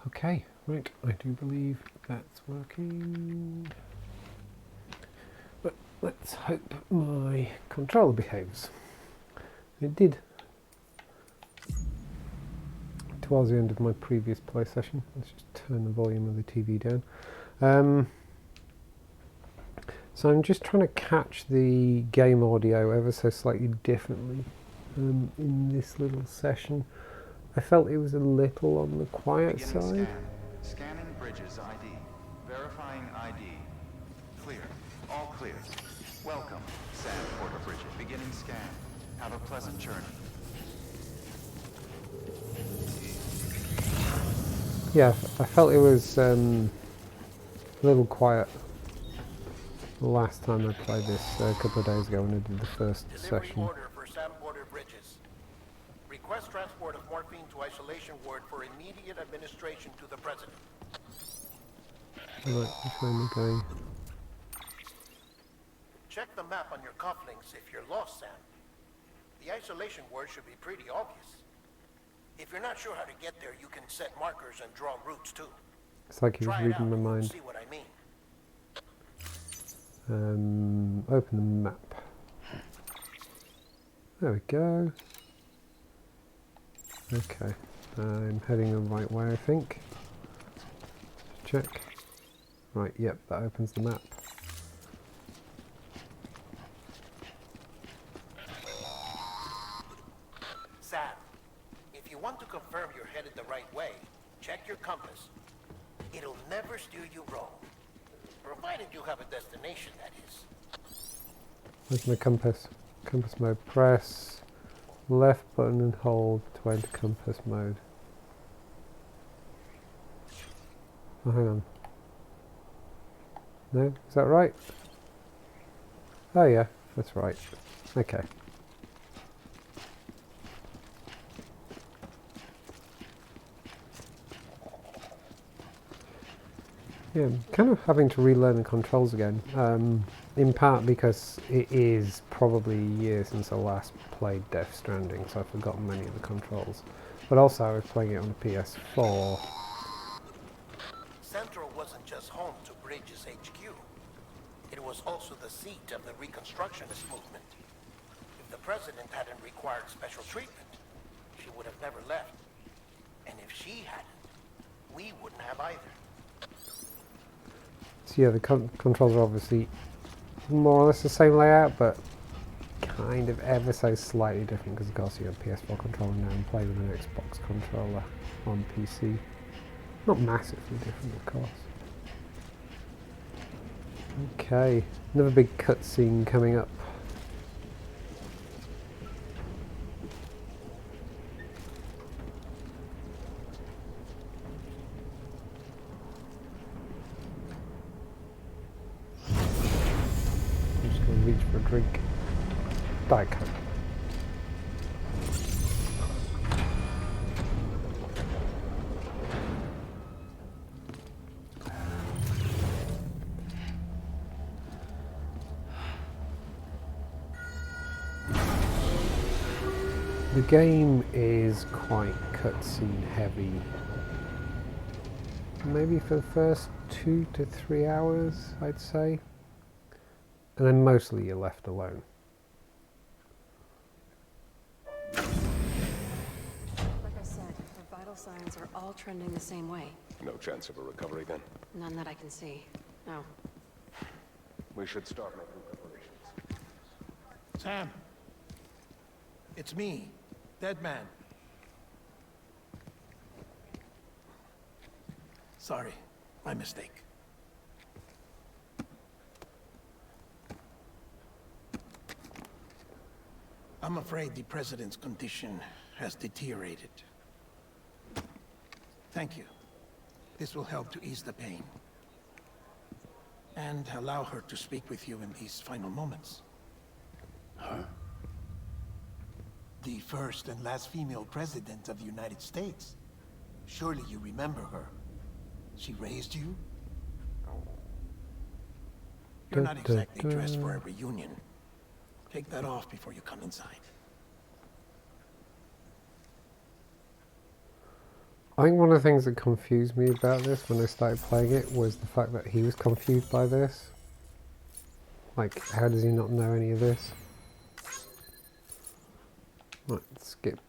Okay, right, I do believe that's working. But let's hope my controller behaves. It did towards the end of my previous play session. Let's just turn the volume of the TV down. So I'm just trying to catch the game audio ever so slightly differently in this little session. I felt it was a little on the quiet side. Scanning bridges ID. Verifying ID. Clear. All clear. Welcome, Sand Porter Bridges. Beginning scan. Have a pleasant journey. Yeah, I felt it was a little quiet the last time I played this a couple of days ago when I did the first session. Order for Sand Porter Bridges. Request transport of morphine to isolation ward for immediate administration to the president. Right, which way am I going? Check the map on your cufflinks if you're lost, Sam. The isolation ward should be pretty obvious. If you're not sure how to get there, you can set markers and draw routes too. It's like he was reading my mind. See what I mean. Open the map. There we go. Okay, I'm heading the right way, I think. Check. Right, yep, that opens the map. Sam, if you want to confirm you're headed the right way, check your compass. It'll never steer you wrong. Provided you have a destination, that is. Where's my compass? Compass mode, press left button and hold to enter compass mode. Oh, hang on. No, is that right? Oh yeah, that's right. Okay. Yeah, I'm kind of having to relearn the controls again, in part because it is probably a year since I last played Death Stranding, so I've forgotten many of the controls. But also I was playing it on a PS4. Central wasn't just home to Bridges HQ. It was also the seat of the Reconstructionist movement. If the president hadn't required special treatment, she would have never left. And if she hadn't, we wouldn't have either. So yeah, the controls are obviously more or less the same layout, but kind of ever so slightly different because of course you have a PS4 controller now and play with an Xbox controller on PC. Not massively different, of course. Okay, another big cutscene coming up. I'm just going to reach for a drink. Diet Coke. The game is quite cutscene heavy. maybe for the first 2 to 3 hours, I'd say. And then mostly you're left alone. Like I said, her vital signs are all trending the same way. No chance of a recovery then? None that I can see. No. We should start making preparations. Sam. It's me, Dead Man. Sorry, my mistake. I'm afraid the President's condition has deteriorated. Thank you. This will help to ease the pain. And allow her to speak with you in these final moments. Her? The first and last female president of the United States. Surely you remember her. She raised you? You're not exactly dressed for a reunion. Take that off before you come inside. I think one of the things that confused me about this when I started playing it was the fact that he was confused by this. Like, how does he not know any of this? Right, skip.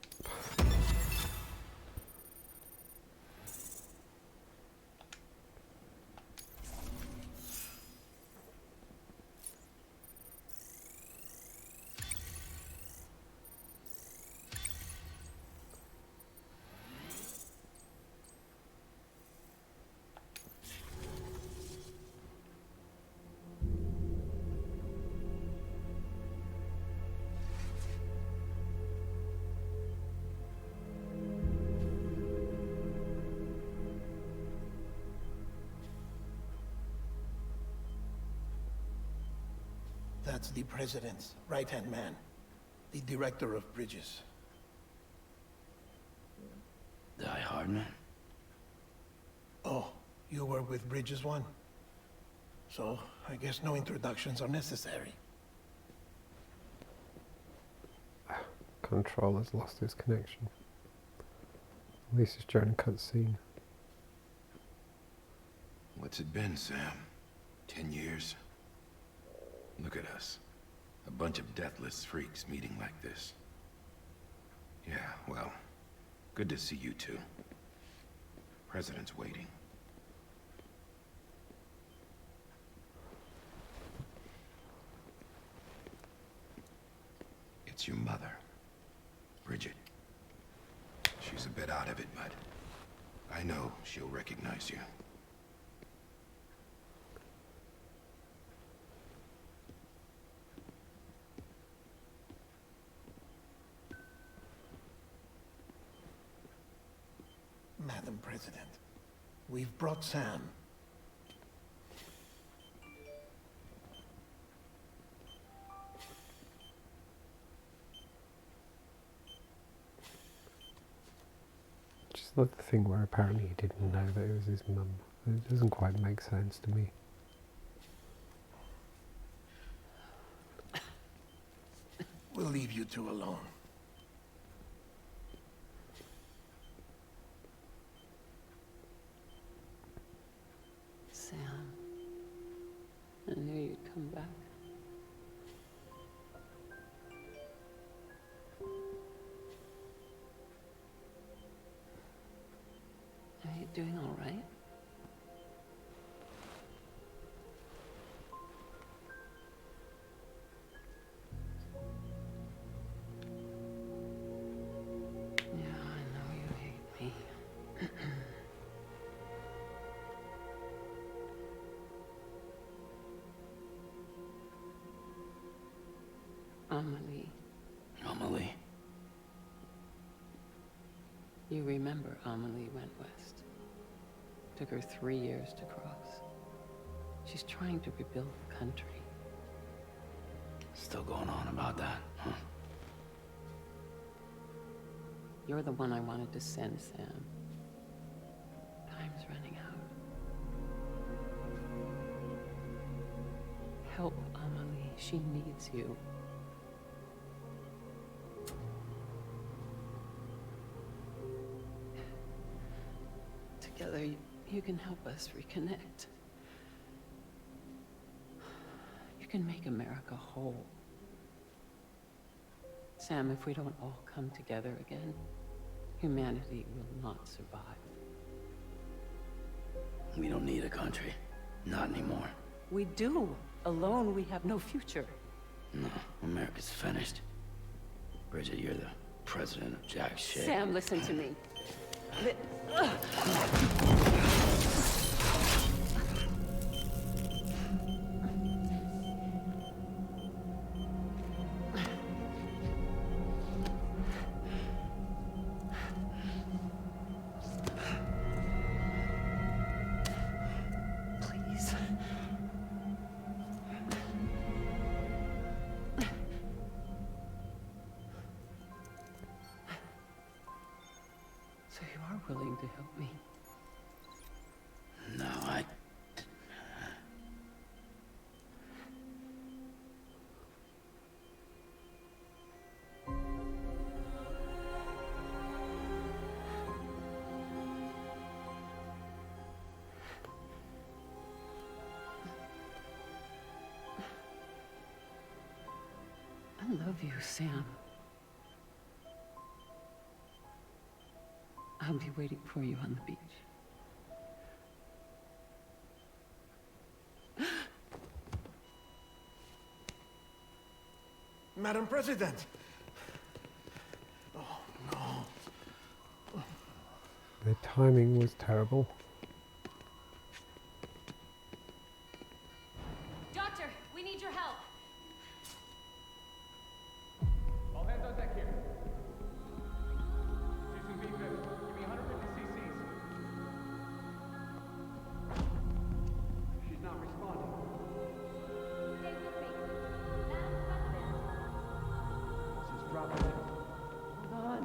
That's the President's right-hand man. The Director of Bridges. Die Hardman? Oh, you were with Bridges One? So, I guess no introductions are necessary. Controller's lost his connection. At least it's during a cutscene. What's it been, Sam? 10 years? Look at us. A bunch of deathless freaks meeting like this. Yeah, well, good to see you two. President's waiting. It's your mother, Bridget. She's a bit out of it, but I know she'll recognize you. Madam President, we've brought Sam. Just like the thing where apparently he didn't know that it was his mum. It doesn't quite make sense to me. We'll leave you two alone. Sam, I knew you'd come back. Are you doing all right? Yeah, I know you hate me. Amelie. Amelie? You remember Amelie went west. Took her 3 years to cross. She's trying to rebuild the country. Still going on about that, huh? You're the one I wanted to send, Sam. Time's running out. Help Amelie. She needs you. Together, You can help us reconnect. You can make America whole. Sam, if we don't all come together again, humanity will not survive. We don't need a country. Not anymore. We do. Alone, we have no future. No, America's finished. Bridget, you're the president of jack shit. Sam, listen to me. Please. So you are willing to help me? No, I... I love you, Sam. I'll be waiting for you on the beach. Madam President! Oh, no. The timing was terrible. Doctor, we need your help. All hands on deck here. Using V-Vip. Give me 150 cc's. She's not responding. Stay with me. Madam President. She's dropping it. Hold on.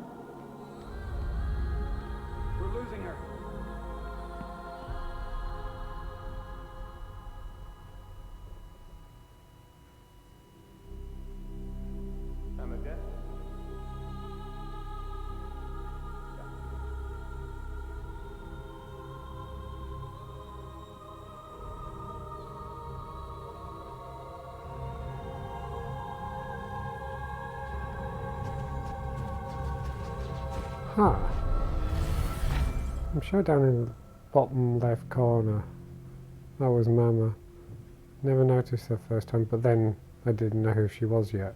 We're losing her. Time of death? Huh. I'm sure down in the bottom left corner that was Mama. Never noticed her first time, but then I didn't know who she was yet.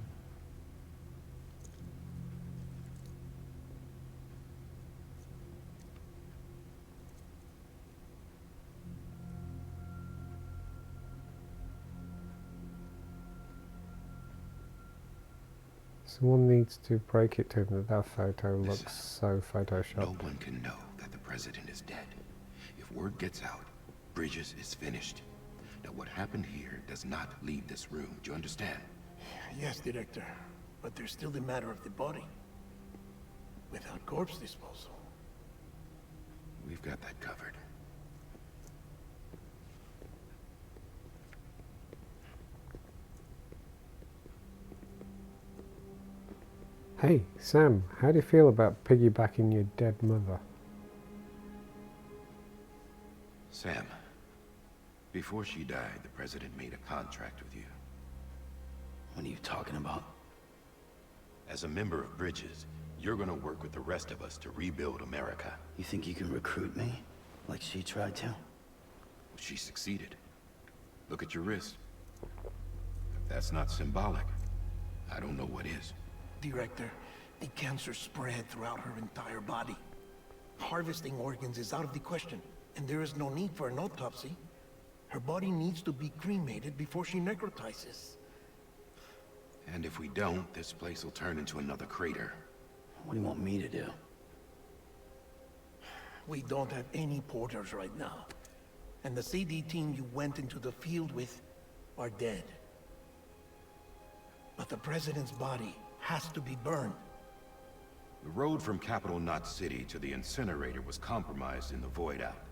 Someone needs to break it to him that that photo looks so photoshopped. No one can know that the president is dead. If word gets out, Bridges is finished. Now what happened here does not leave this room. Do you understand? Yes, Director. But there's still the matter of the body. Without corpse disposal. We've got that covered. Hey, Sam, how do you feel about piggybacking your dead mother? Sam, before she died, the president made a contract with you. What are you talking about? As a member of Bridges, you're gonna work with the rest of us to rebuild America. You think you can recruit me? Like she tried to? Well, she succeeded. Look at your wrist. If that's not symbolic, I don't know what is. Director, the cancer spread throughout her entire body. Harvesting organs is out of the question, and there is no need for an autopsy. Her body needs to be cremated before she necrotizes. And if we don't, this place will turn into another crater. What do you want me to do? We don't have any porters right now. And the CD team you went into the field with are dead. But the president's body has to be burned. The road from Capital Knot City to the incinerator was compromised in the void out.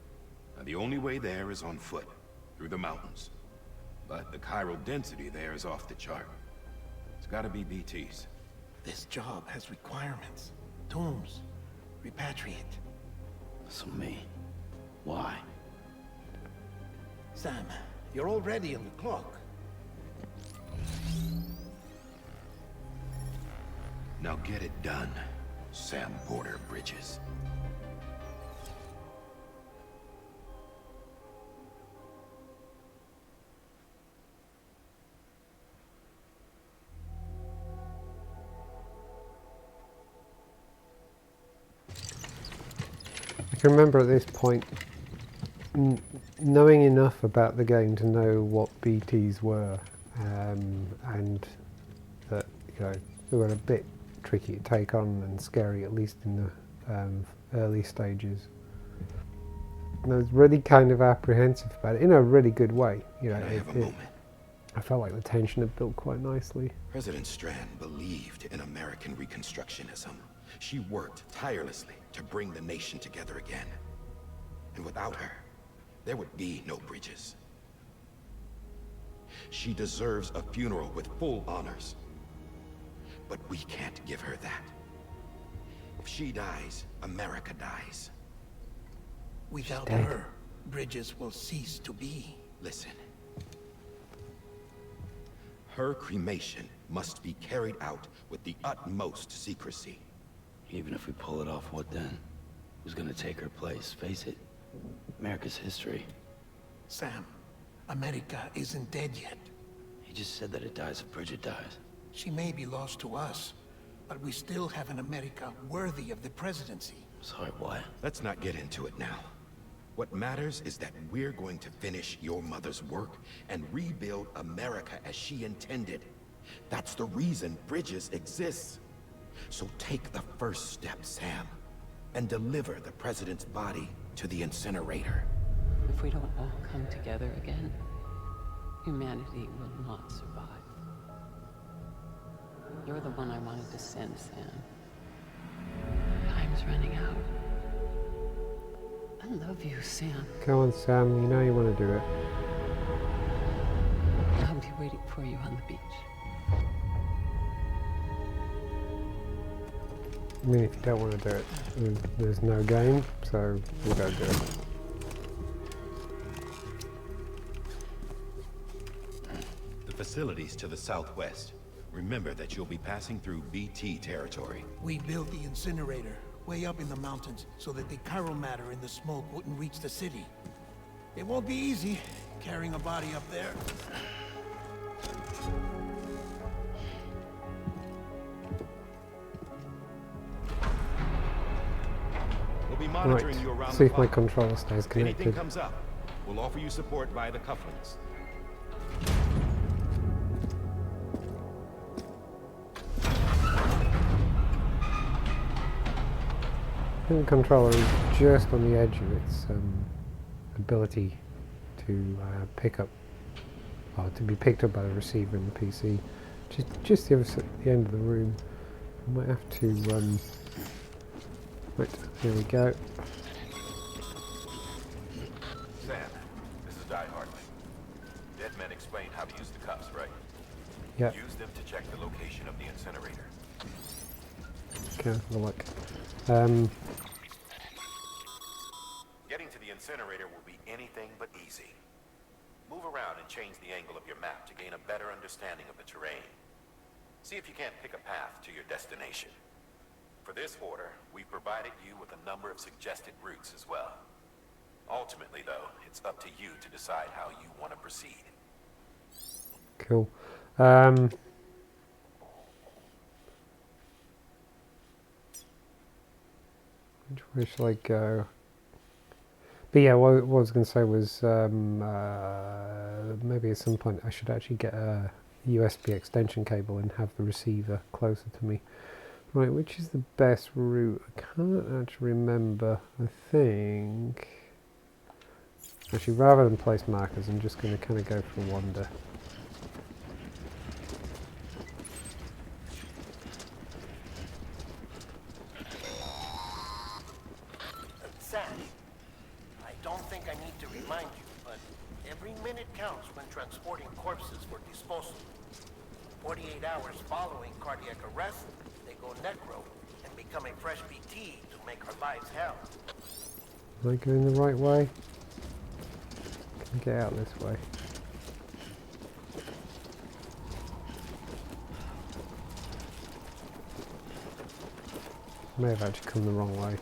Now the only way there is on foot, through the mountains. But the chiral density there is off the chart. It's gotta be BTs. This job has requirements. Tombs. Repatriate. So me. Why? Sam, you're already on the clock. Now get it done, Sam Porter Bridges. I can remember at this point knowing enough about the game to know what BTs were, and that, you know, they were a bit tricky to take on and scary, at least in the early stages. And I was really kind of apprehensive about it in a really good way. You know, Can I have a moment? I felt like the tension had built quite nicely. President Strand believed in American Reconstructionism. She worked tirelessly to bring the nation together again. And without her, there would be no Bridges. She deserves a funeral with full honors. But we can't give her that. If she dies, America dies. Without dead. her, Bridges will cease to be. Listen. Her cremation must be carried out with the utmost secrecy. Even if we pull it off, what then? Who's gonna take her place? Face it, America's history. Sam, America isn't dead yet. He just said that it dies if Bridget dies. She may be lost to us, but we still have an America worthy of the presidency. Sorry, what? Let's not get into it now. What matters is that we're going to finish your mother's work and rebuild America as she intended. That's the reason Bridges exists. So take the first step, Sam, and deliver the president's body to the incinerator. If we don't all come together again, humanity will not survive. You're the one I wanted to send, Sam. Time's running out. I love you, Sam. Go on, Sam, you know you want to do it. I'll be waiting for you on the beach. I mean, if you don't want to do it, there's no game, so we'll go do it. The facilities to the southwest. Remember that you'll be passing through BT territory. We built the incinerator way up in the mountains so that the chiral matter in the smoke wouldn't reach the city. It won't be easy carrying a body up there. We'll be monitoring Right, you around see the if my clock. controller stays If anything connected. comes up, we'll offer you support via the cufflinks. I think the controller is just on the edge of its ability to pick up, or to be picked up by the receiver in the PC. Just the other side, the end of the room. I might have to. Right, here we go. Sam, this is Die Hartley. Dead men explained how to use the cuffs, right? Yep. Use them to check the location of the incinerator. Okay, have a look. Getting to the incinerator will be anything but easy. Move around and change the angle of your map to gain a better understanding of the terrain. See if you can't pick a path to your destination. For this order, we've provided you with a number of suggested routes as well. Ultimately, though, it's up to you to decide how you want to proceed. Cool. Which way shall I go? But yeah, what I was going to say was maybe at some point I should actually get a USB extension cable and have the receiver closer to me. Right, which is the best route? I can't actually remember. I think... Actually, rather than place markers, I'm just going to kind of go for a wander. Sam, I don't think I need to remind you, but every minute counts when transporting corpses for disposal. 48 hours following cardiac arrest, they go necro and become a fresh BT to make our lives hell. Am I going the right way? Get out this way. May have actually come the wrong way.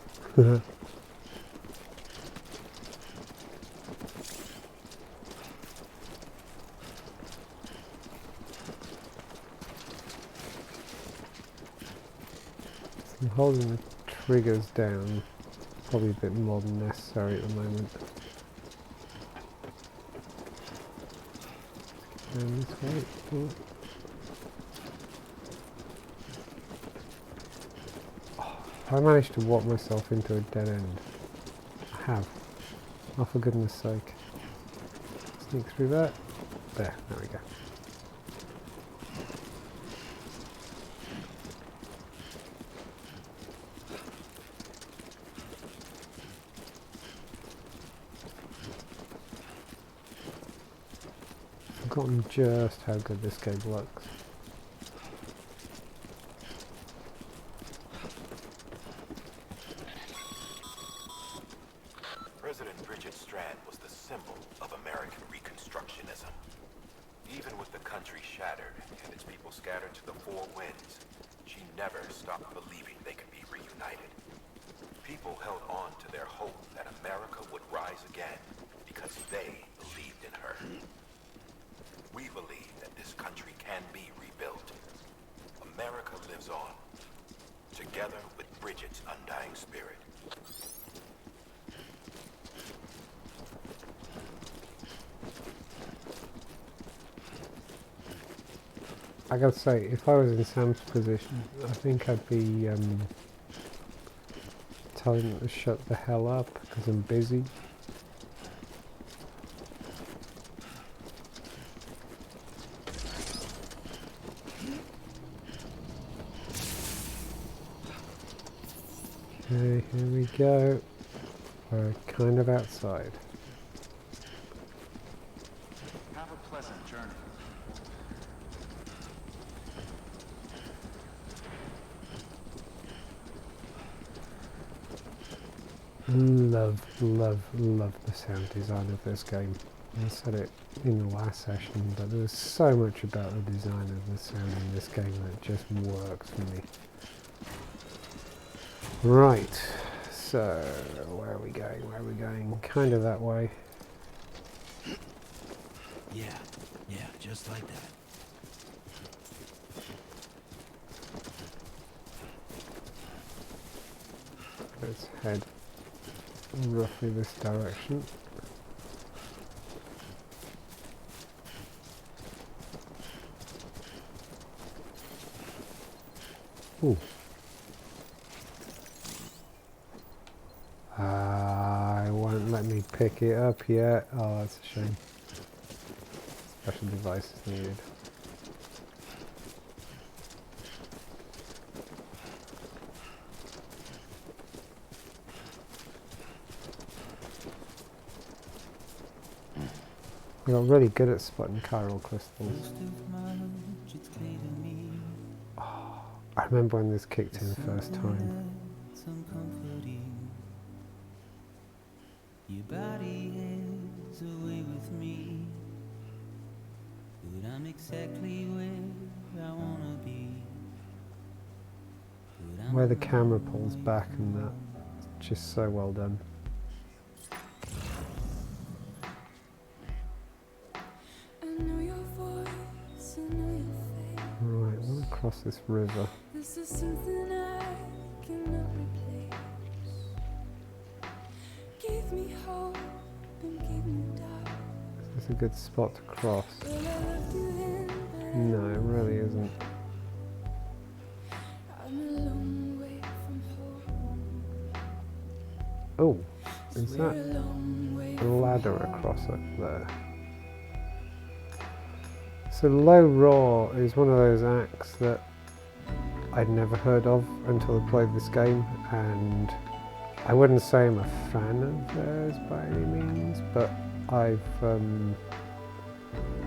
I'm holding the triggers down, probably a bit more than necessary at the moment. And this way. Oh. I managed to walk myself into a dead end. I have. Oh, for goodness sake. Sneak through that. There we go. I've forgotten just how good this game looks. President Bridget Strand was the symbol of American Reconstructionism. Even with the country shattered and its people scattered to the four winds, she never stopped believing they could be reunited. People held on to their hope that America would rise again because they believed in her. We believe that this country can be rebuilt. America lives on, together with Bridget's undying spirit. I gotta say, if I was in Sam's position, I think I'd be telling him to shut the hell up because I'm busy. Okay, here we go. We're kind of outside. Have a pleasant journey. Love the sound design of this game. I said it in the last session, but there's so much about the design of the sound in this game that just works for me. Right, so where are we going? Where are we going? Kind of that way. Yeah, just like that. Let's head roughly this direction. Ooh. It won't let me pick it up yet. Oh, that's a shame. Special device is needed. I got really good at spotting chiral crystals. Oh, I remember when this kicked in the first time. Your body is away with me, but I'm exactly where I wanna be. Where the camera pulls back and that, it's just so well done. Right, I want to cross this river. This is something I cannot replace. Give me hope and give me doubt. Is this a good spot to cross? Will I love you in the No, it really isn't. I'm a long way from home. Oh, is We're that a long way a ladder across up there? So Low Roar is one of those acts that I'd never heard of until I played this game, and I wouldn't say I'm a fan of theirs by any means, but I've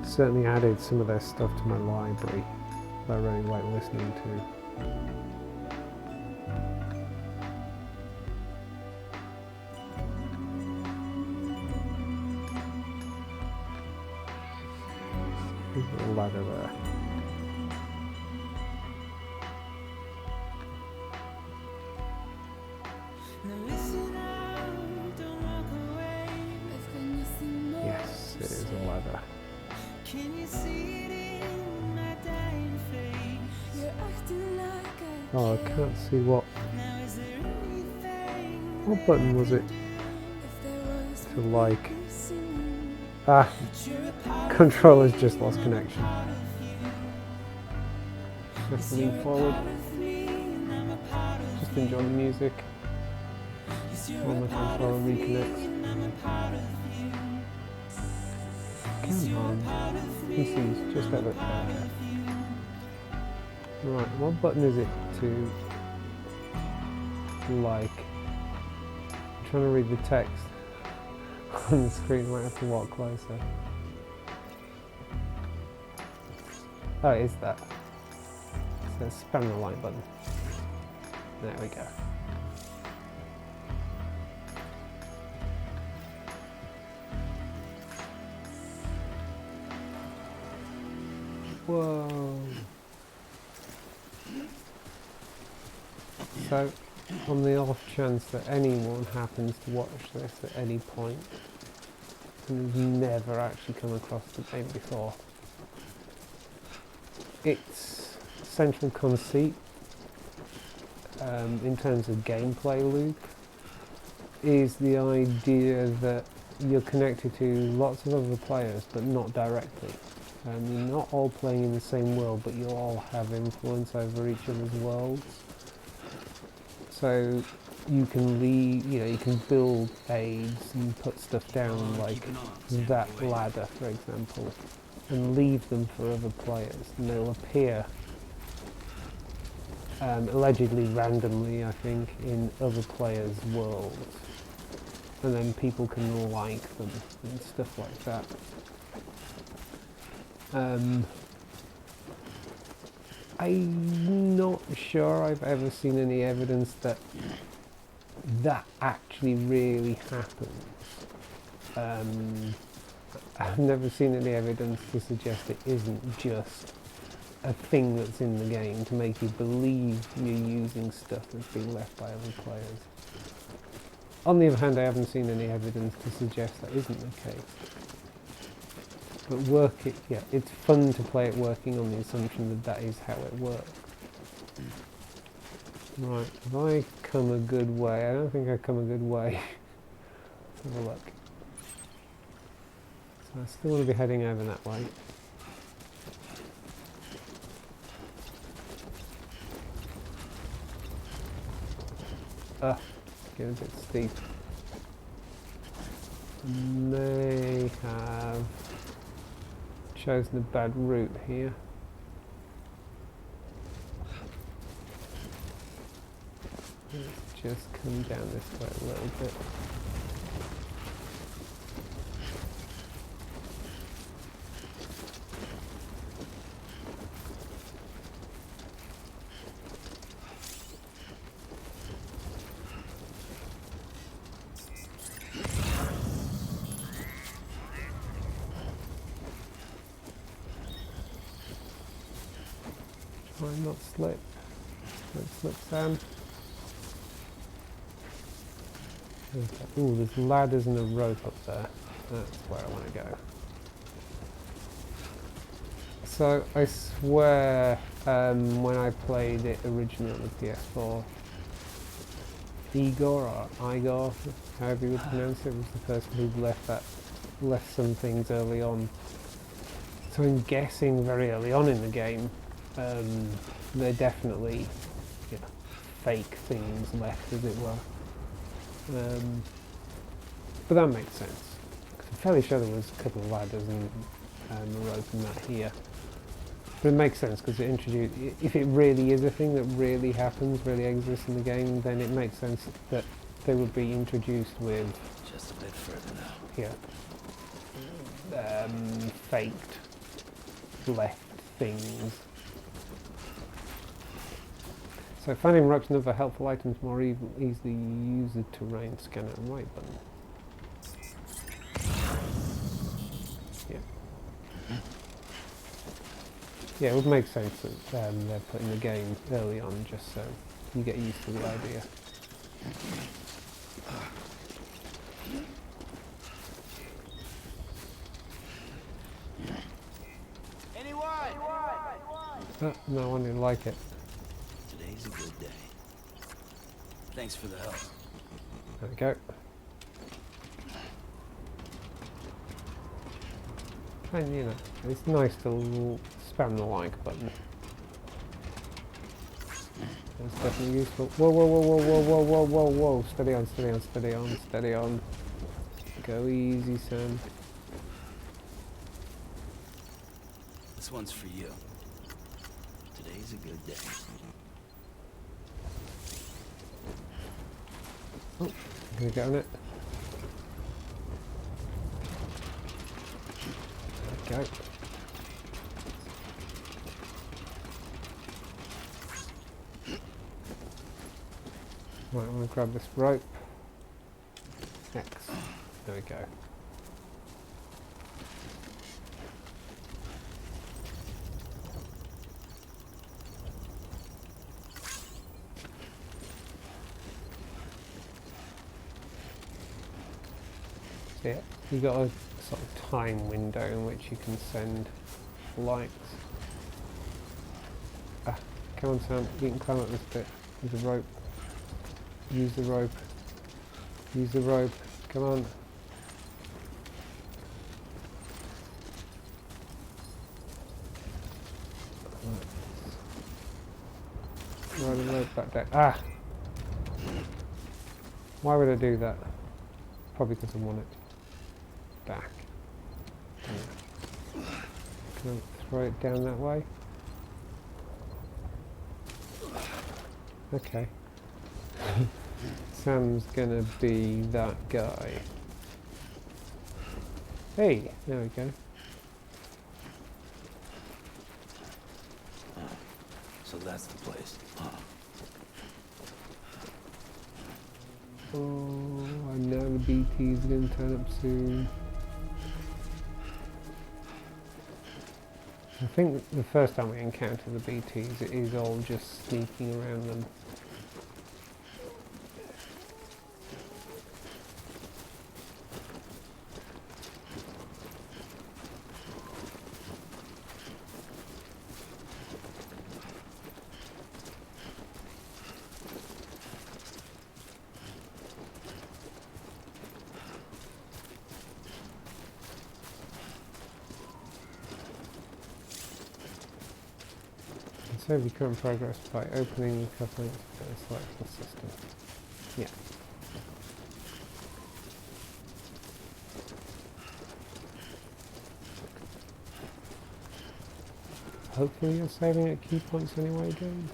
certainly added some of their stuff to my library that I really like listening to. There's a ladder there. Yes, it is a ladder. Can you see it in my dying face? You're acting like I Oh, I can't see what. Now is there anything What button was it? if there was To like. missing. Ah, controller's just lost connection. Just lean forward. Just enjoy the music. While the controller reconnects. Come on. PC's just over there. Right, what button is it to like? I'm trying to read the text on the screen, might have to walk closer. Oh, it is that. So spam the like button. There we go. Whoa. So, on the off chance that anyone happens to watch this at any point and has never actually come across the game before, its central conceit in terms of gameplay loop is the idea that you're connected to lots of other players but not directly. You're not all playing in the same world, but you all have influence over each other's worlds. So you can you can build aids and put stuff down like that ladder, for example, and leave them for other players, and they'll appear allegedly randomly, I think, in other players' worlds, and then people can like them and stuff like that. I'm not sure I've ever seen any evidence that that actually really happens. I've never seen any evidence to suggest it isn't just a thing that's in the game to make you believe you're using stuff that's been left by other players. On the other hand, I haven't seen any evidence to suggest that isn't the case. But it's fun to play it working on the assumption that that is how it works. Right, have I come a good way? I don't think I've come a good way. Let's have a look. So I still want to be heading over that way. Get a bit steep. May have chosen a bad route here. Let's just come down this way a little bit. Try and not slip. Don't slip, Sam. Okay. Ooh, there's ladders and a rope up there. That's where I want to go. So I swear, when I played it originally on the PS4, Igor, however you would pronounce it, was the person who left some things early on. So I'm guessing very early on in the game, they're definitely fake things left, as it were. But that makes sense. I'm fairly sure there was a couple of ladders and a rope and that here. But it makes sense because it introduced. If it really is a thing that really happens, really exists in the game, then it makes sense that they would be introduced with just a bit further now. Yeah. Faked left things. So finding ropes and other helpful items more easily use the terrain scanner and right button. Yeah. Yeah, it would make sense that they're putting the game early on just so you get used to the idea. Oh, no, I didn't like it. Today's a good day. Thanks for the help. There we go. And you know, it's nice to spam the like button. That's definitely useful. Whoa, whoa, whoa, whoa, whoa, whoa, whoa, whoa, whoa. Steady on, steady on, steady on, steady on. Go easy, Sam. This one's for you. Today's a good day. Oh, can we get on it? There we go. Right, I'm going to grab this rope. X. There we go. So yeah, you got a sort of time window in which you can send likes. Ah, come on Sam, you can climb up this bit. There's a rope. Use the rope. Use the rope. Come on. Ride the rope back down. Ah! Why would I do that? Probably because I want it back. Yeah. Can I throw it down that way? Okay. Sam's gonna be that guy. Hey, there we go. So that's the place. Oh, I know the BT's gonna turn up soon. I think the first time we encounter the BTs, it is all just sneaking around them. Save your current progress by opening the coupling and select the system. Yeah. Hopefully you're saving at key points anyway, game.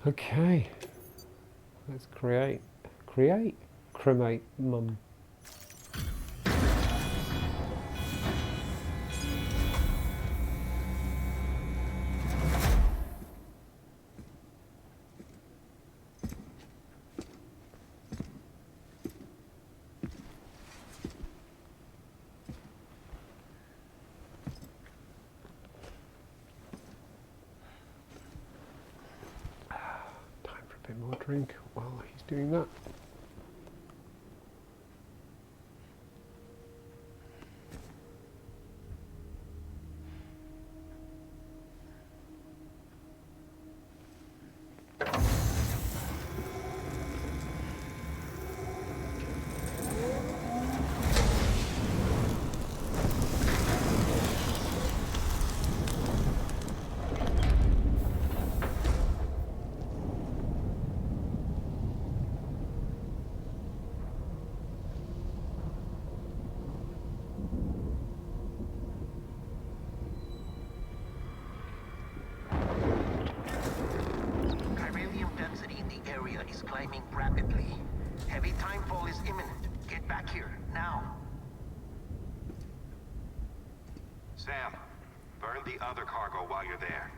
Okay, let's cremate, mum. A bit more drink while he's doing that. the other cargo while you're there.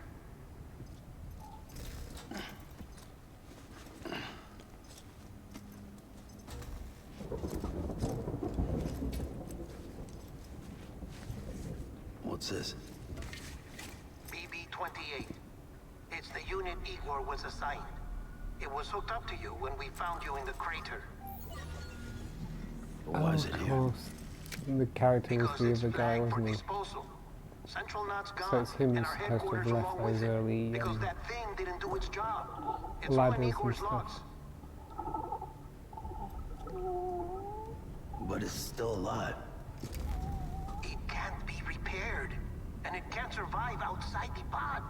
What's this? BB-28. It's the unit Igor was assigned. It was hooked up to you when we found you in the crater. Why is it Of here? course. The character was Because the it's other guy, flagged for wasn't he? disposal. Central Knot's gone, So it's him and who's our supposed to have headquarters left along with those it, early because that thing didn't do its job. It's all in ladders and Igor's stuff. logs. But it's still alive. It can't be repaired, and it can't survive outside the pod.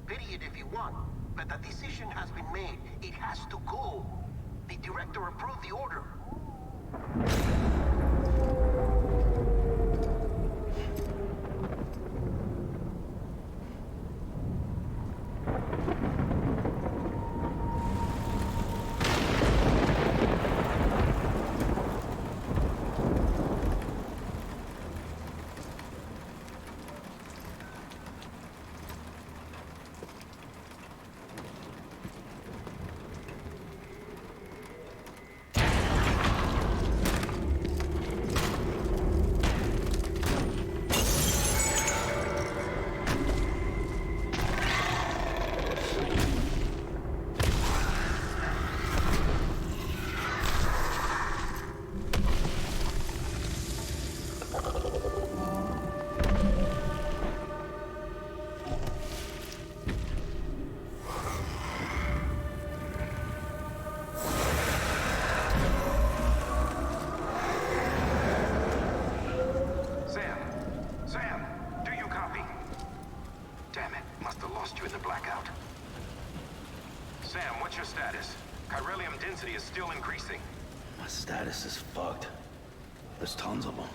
Pity it if you want, but the decision has been made. It has to go. The director approved the order. Is still increasing. My status is fucked. There's tons of them.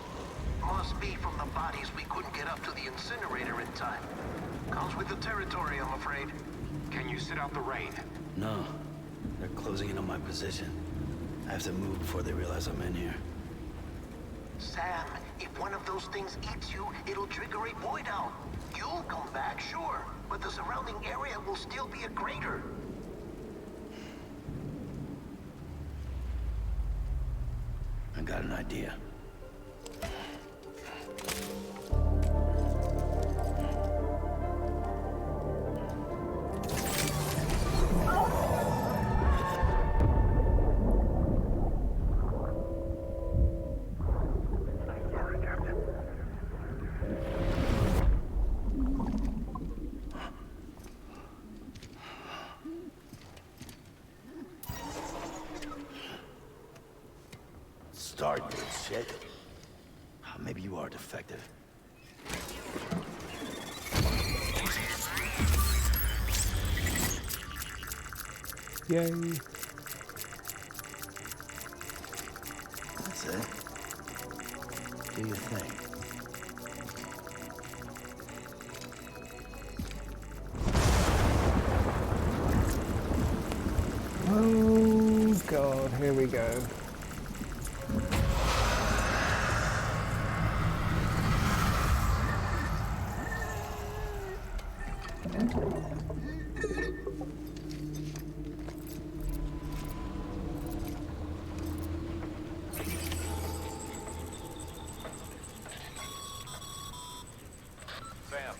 Must be from the bodies we couldn't get up to the incinerator in time. Comes with the territory, I'm afraid. Can you sit out the rain? No. They're closing in on my position. I have to move before they realize I'm in here. Sam, if one of those things eats you, it'll trigger a void out. You'll come back, sure, but the surrounding area will still be a crater. I got an idea. Start, you shit. Maybe you are defective. Yay. That's it. Do your thing. Oh god, here we go. Sam,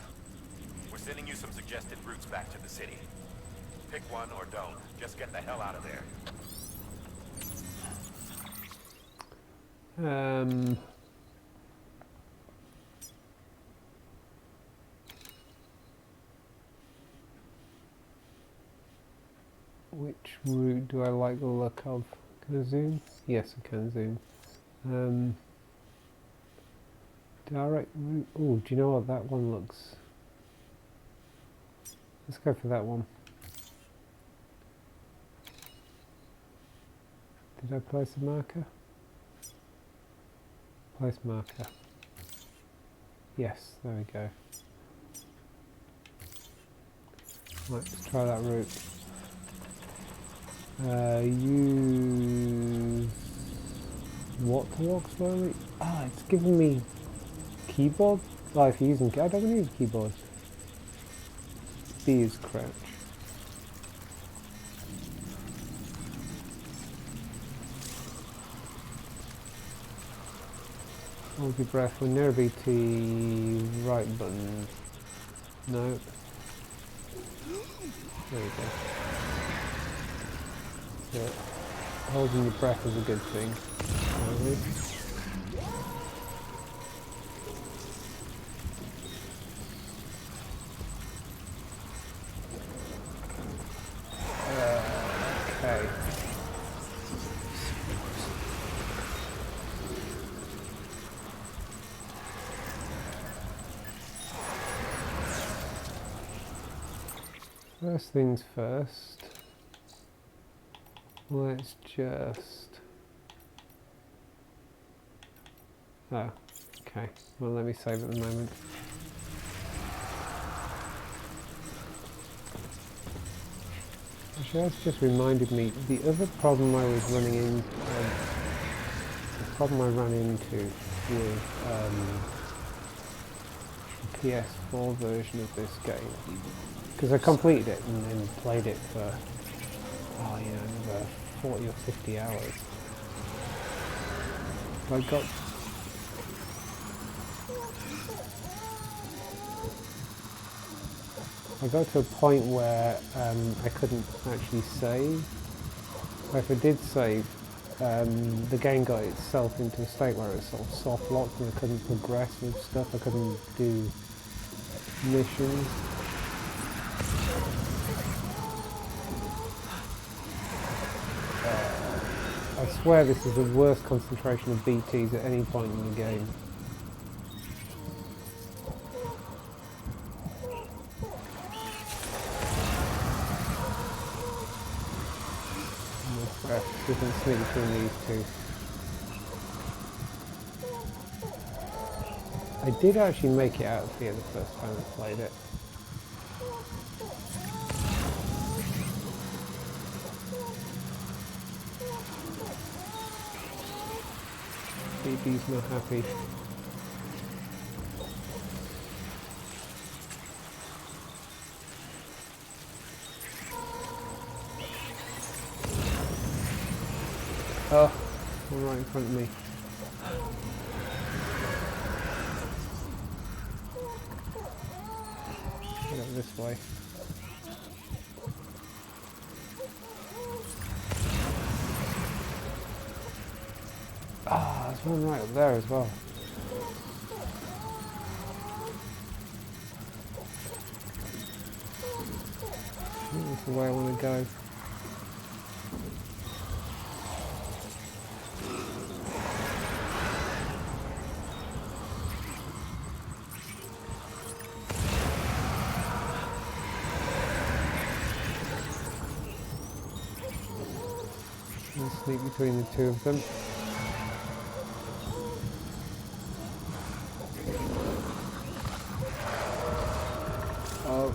we're sending you some suggested routes back to the city. Pick one or don't. Just get the hell out of there. Which route do I like the look of? Can I zoom? Yes, I can zoom. Direct route. Oh, do you know what? That one looks. Let's go for that one. Did I place a marker? Place marker. Yes, there we go. Right, let's try that route. Use what to walk slowly? Ah, it's giving me keyboard Oh, if you're using, I don't need a keyboard. B is crouch. Hold your breath when near BT right button. No. There we go. Yeah. Holding your breath is a good thing. Apparently. Okay. First things first. Let's just... Oh, okay. Well, let me save at the moment. Actually, that's just reminded me, the other problem I was running in, the problem I ran into with the PS4 version of this game, because I completed it and then played it for, oh, you know, another 40 or 50 hours. I got to a point where I couldn't actually save. If I did save, the game got itself into a state where it was sort of soft locked and I couldn't progress with stuff, I couldn't do missions. I swear this is the worst concentration of BTs at any point in the game. Different split between these two. I did actually make it out of here the first time I played it. BB's not happy. Oh, one right in front of me. Get up this way. Ah, there's one right up there as well. I think that's the way I want to go. Sneak between the two of them. Oh.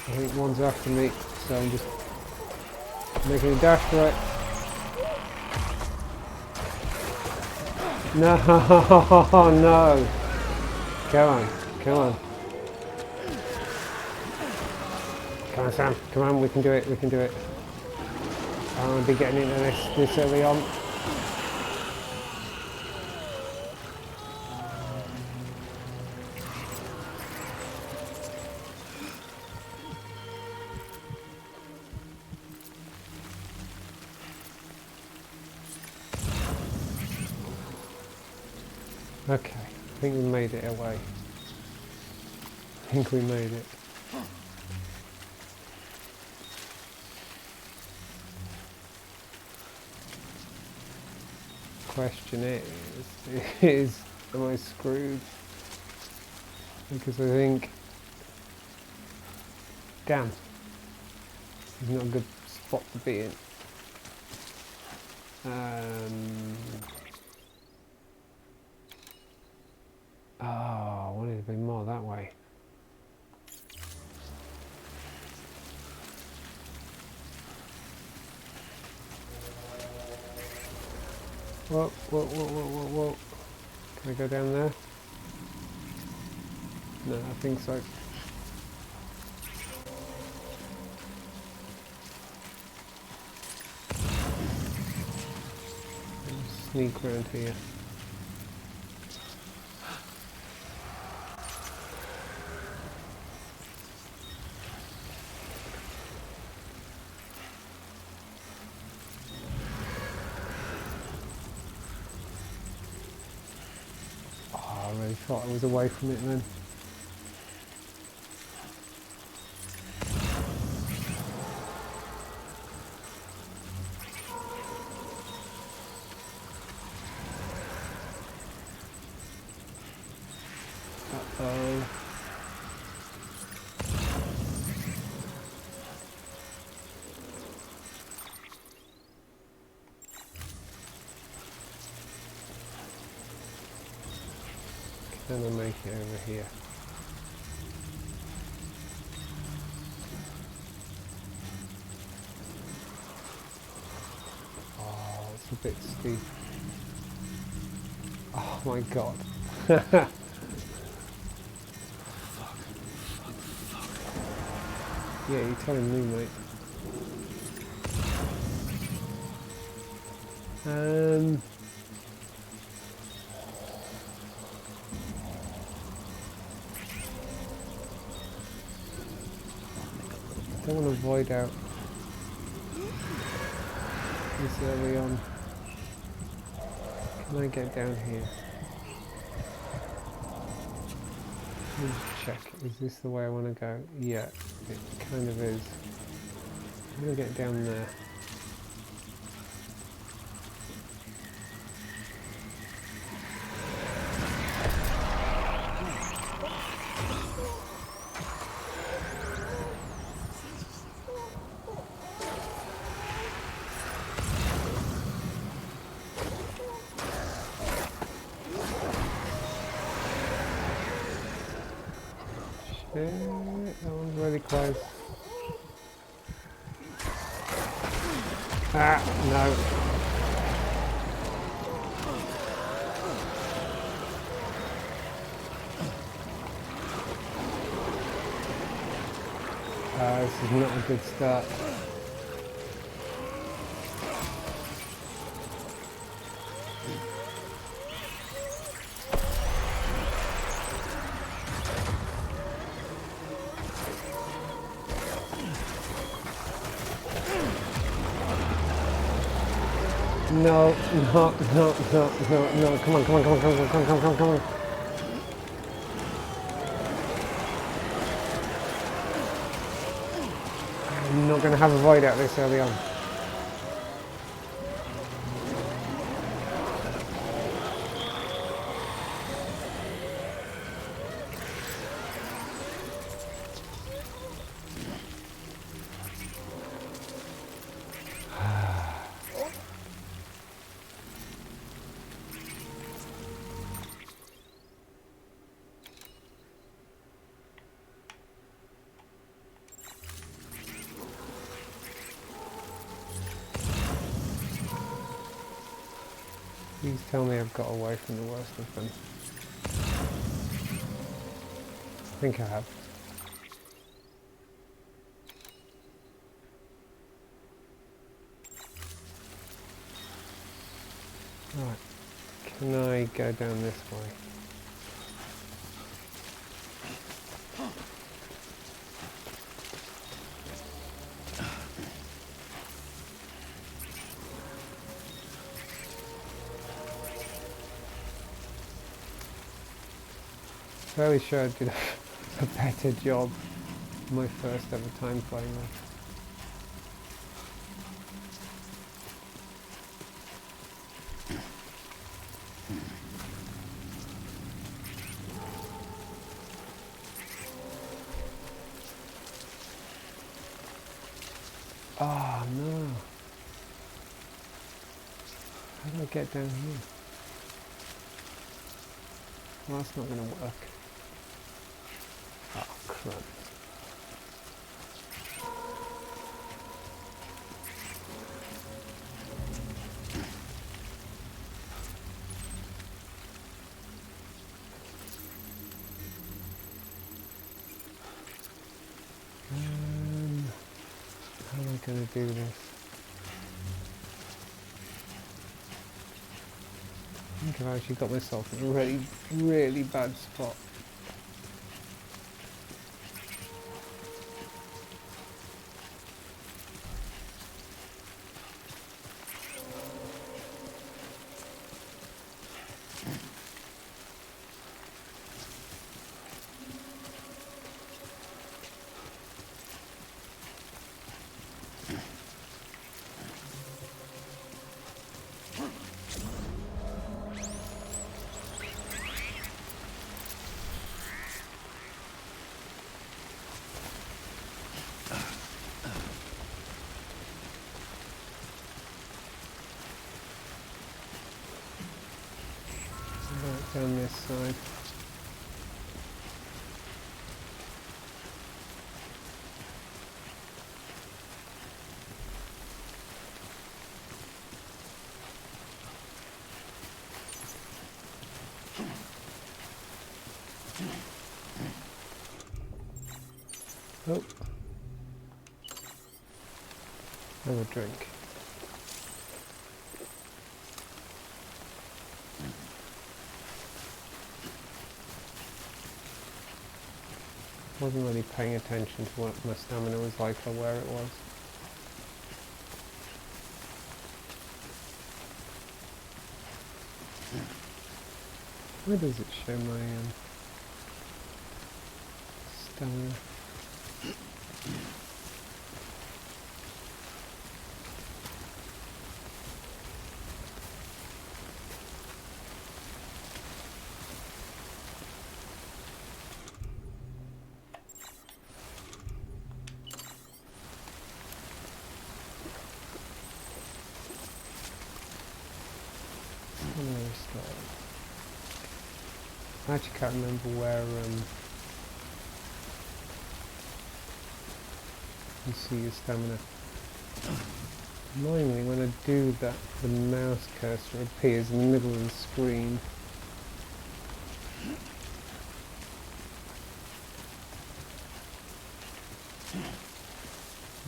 I think one's after me, so I'm just making a dash for it. No, no. Come on, come on. Come on, Sam. Come on, we can do it. We can do it. I want to be getting into this early on. Okay, I think we made it away. I think we made it. Question is am I screwed? Because I think, damn, it's not a good spot to be in. Oh, I wanted to be more that way. Whoa, whoa, whoa, whoa, whoa, whoa. Can I go down there? No, I think so. Sneak around here. Oh, I really thought I was away from it then. Uh-oh. Can I make it over here? Oh, it's a bit steep. Oh my god. Yeah, you're telling me, mate. I don't want to void out this early on. Can I get down here? Let me check. Is this the way I want to go? Yeah, it kind of is. I'm going to get down there. Shit, that one's really close. Ah, no. This is not a good start. No, no, no, no, no, no, come on, come on, come on, come on, come on, come on, come on, come on. I'm not going to have a void out this early on. Please tell me I've got away from the worst of them. I think I have. Right, can I go down this way? Fairly sure I did a better job my first ever time playing this. Oh no. How do I get down here? Well, that's not going to work. Oh crap. going to do this. I think I've actually got myself in a really, really bad spot. Down this side. Oh. Have a drink. Wasn't really paying attention to what my stamina was like or where it was. Where does it show my stamina? I actually can't remember where you see your stamina. Annoyingly, when I do that, the mouse cursor appears in the middle of the screen.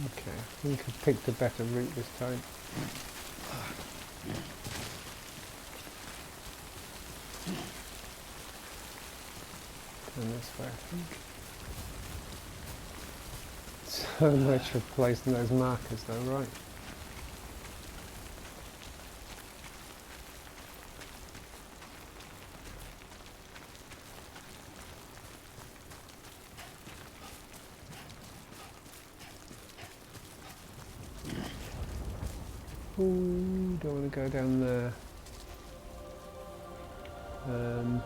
Okay, I think I picked a better route this time. And this way, I think. So much for placing those markers though, right? Ooh, don't want to go down there. Damn.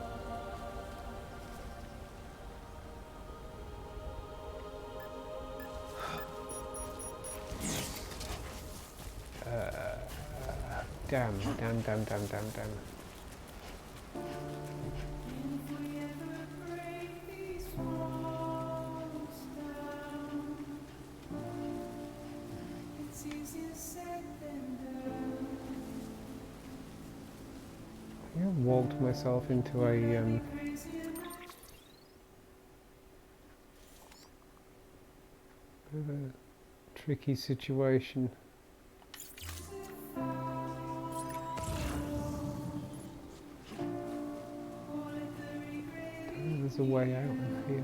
I walked myself into a bit of a tricky situation. There's a way out of here.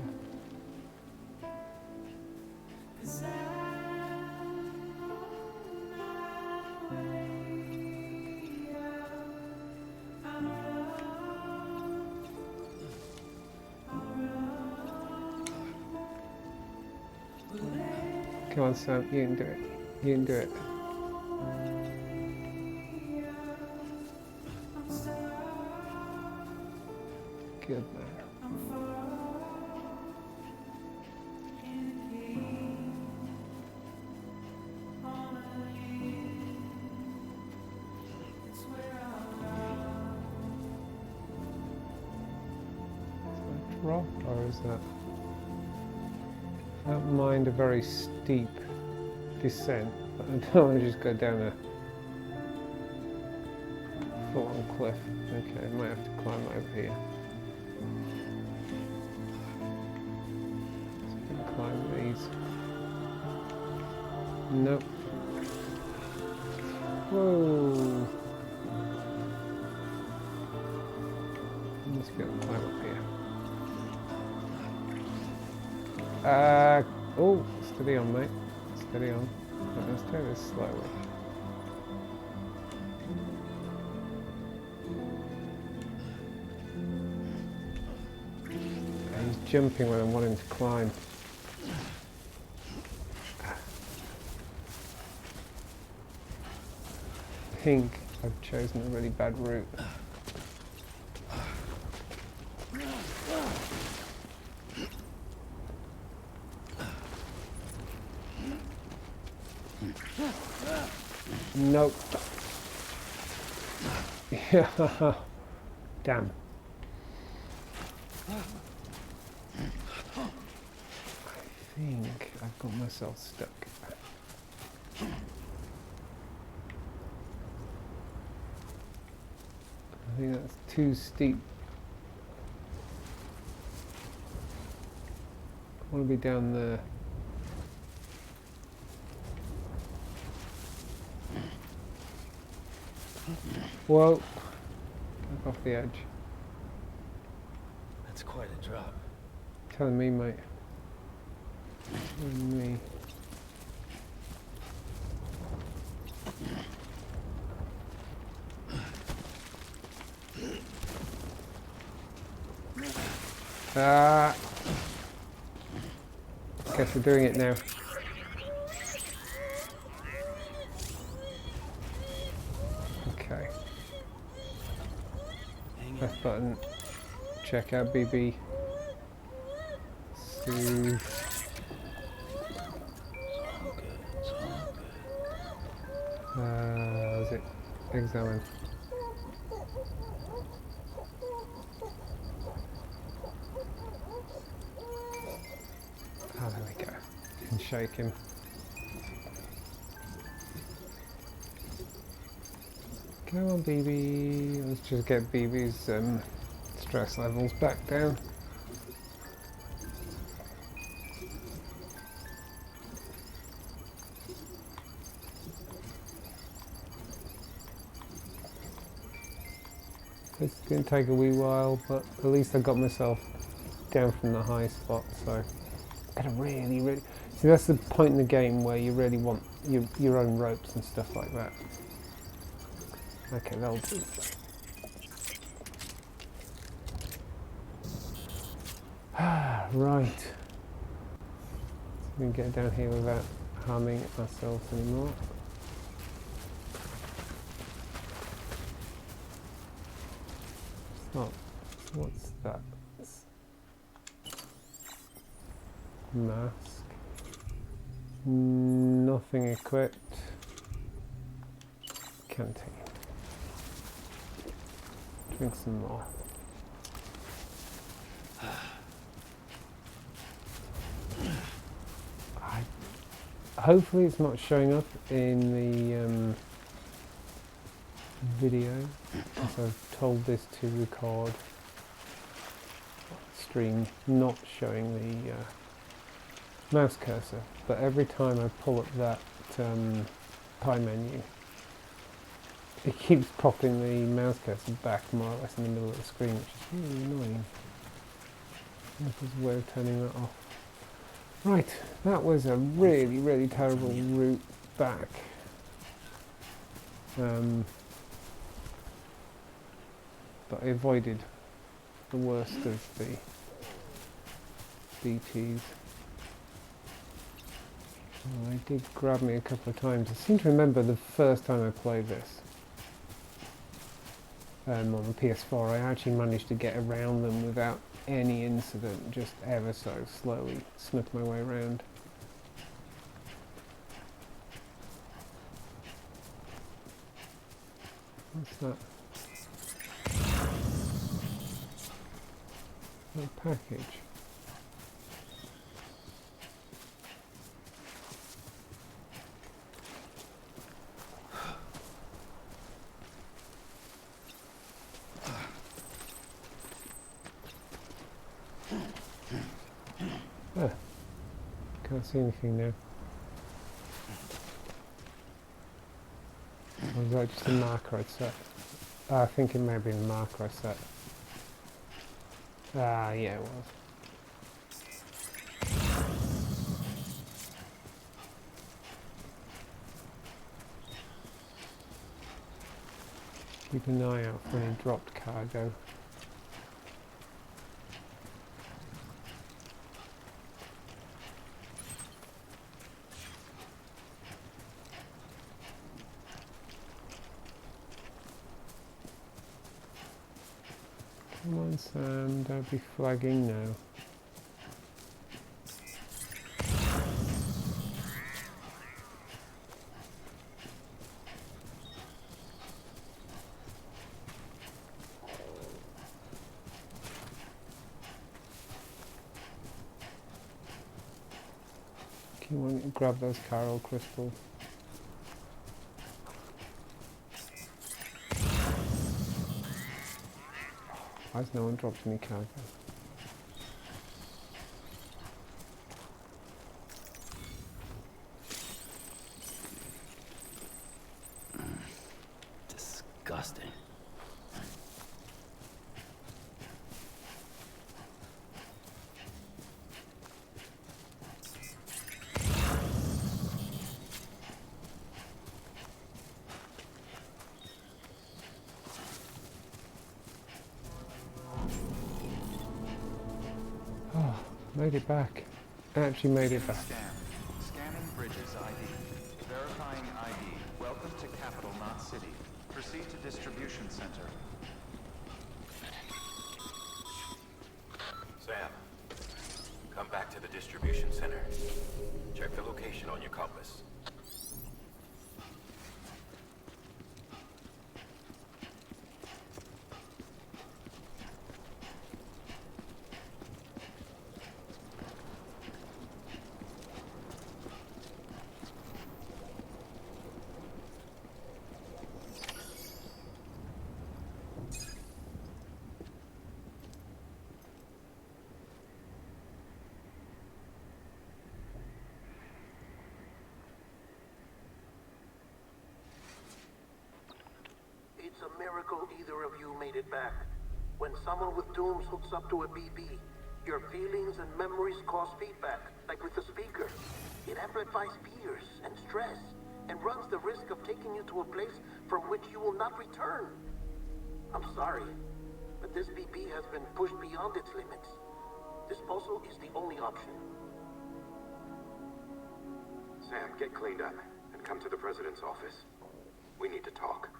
Come on, Sam, you can do it. You can do it. Good man. Drop, or is that? I don't mind a very steep descent, but I don't want to just go down a full-on cliff. Okay, I might have to climb over here. So I can climb these. Nope. Whoa. Let's go climb up here. Oh, steady on, mate. Steady on. Right, let's do this slowly. He's jumping when I'm wanting to climb. I think I've chosen a really bad route. Nope. Yeah. Damn. I think I've got myself stuck. I think that's too steep. I want to be down there. Whoa. Back off the edge. That's quite a drop. Telling me, mate. Telling me. Guess we're doing it now. Okay. Left button. Check out BB. Soothe. Was it examine? Oh, there we go. And shake him. Come on, BB. Let's just get BB's stress levels back down. It's going to take a wee while, but at least I got myself down from the high spot, so gotta really see, that's the point in the game where you really want your own ropes and stuff like that. Okay, that'll do. Right. So we can get down here without harming ourselves anymore. Oh, what's that? Mask. Nothing equipped. Canteen. Drink some more. Hopefully it's not showing up in the video, as I've told this to record stream not showing the mouse cursor, but every time I pull up that pie menu, it keeps popping the mouse cursor back more or less in the middle of the screen, which is really annoying. There's a way of turning that off. Right, that was a really terrible route back. But I avoided the worst of the BTs. Oh, they did grab me a couple of times. I seem to remember the first time I played this on the PS4, I actually managed to get around them without any incident, just ever so slowly snuck my way around. What's that? A package. Ah, can't see anything now. just a marker I'd set. I think it may be a marker I set. Ah, yeah, it was. Keep an eye out for any dropped cargo. Come on, Sam, don't be flagging now. Come on, grab those Carol crystals. Why has no one dropped any cargo? Disgusting. Oh, made it back. Actually made it back. Scan. Scanning bridges ID. Verifying ID. Welcome to Capital Knot City. Proceed to distribution center. Sam, come back to the distribution center. Check the location on your compass. It's a miracle either of you made it back. When someone with dooms hooks up to a BB, your feelings and memories cause feedback, like with the speaker. It amplifies fears and stress, and runs the risk of taking you to a place from which you will not return. I'm sorry, but this BB has been pushed beyond its limits. Disposal is the only option. Sam, get cleaned up and come to the president's office. We need to talk.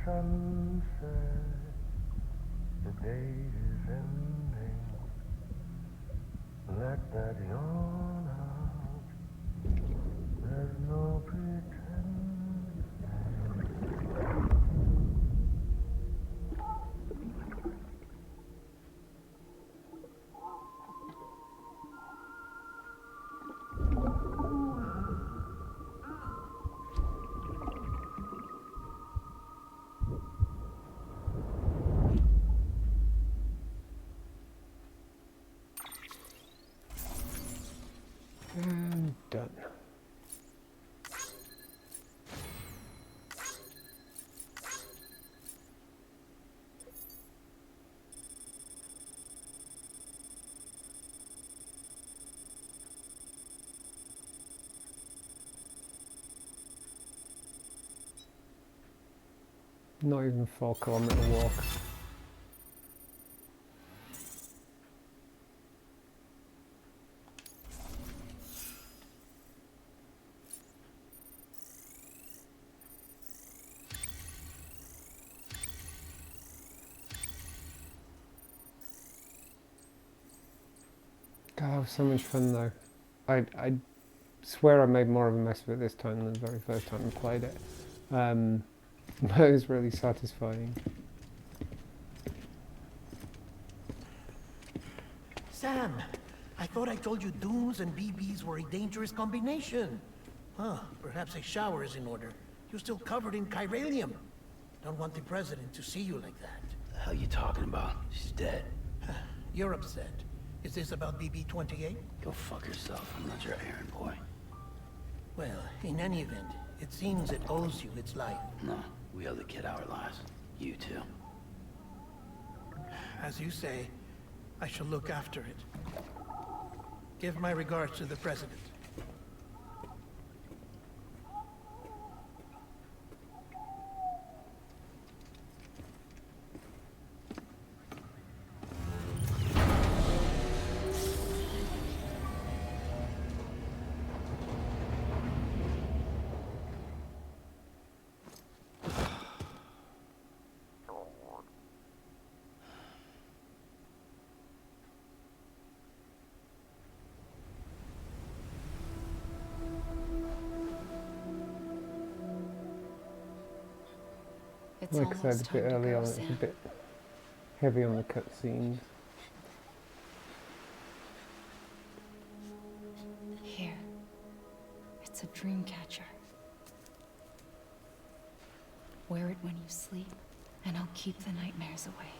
Sunset, the day is ending. Let that yawn out. There's no pretending. And done. Not even 4-kilometer walk. was so much fun though. I swear I made more of a mess of it this time than the very first time I played it. But it was really satisfying. Sam, I thought I told you dooms and BBs were a dangerous combination. Huh, perhaps a shower is in order. You're still covered in chiralium. Don't want the president to see you like that. The hell you talking about? She's dead. You're upset. Is this about BB-28? Go fuck yourself. I'm not your errand boy. Well, in any event, it seems it owes you its life. No, we owe the kid our lives. You too. As you say, I shall look after it. Give my regards to the president. It's Like I almost said, a bit time to early go, on, it's a Sam. bit heavy on the cutscenes. Here. It's a dream catcher. Wear it when you sleep, and I'll keep the nightmares away.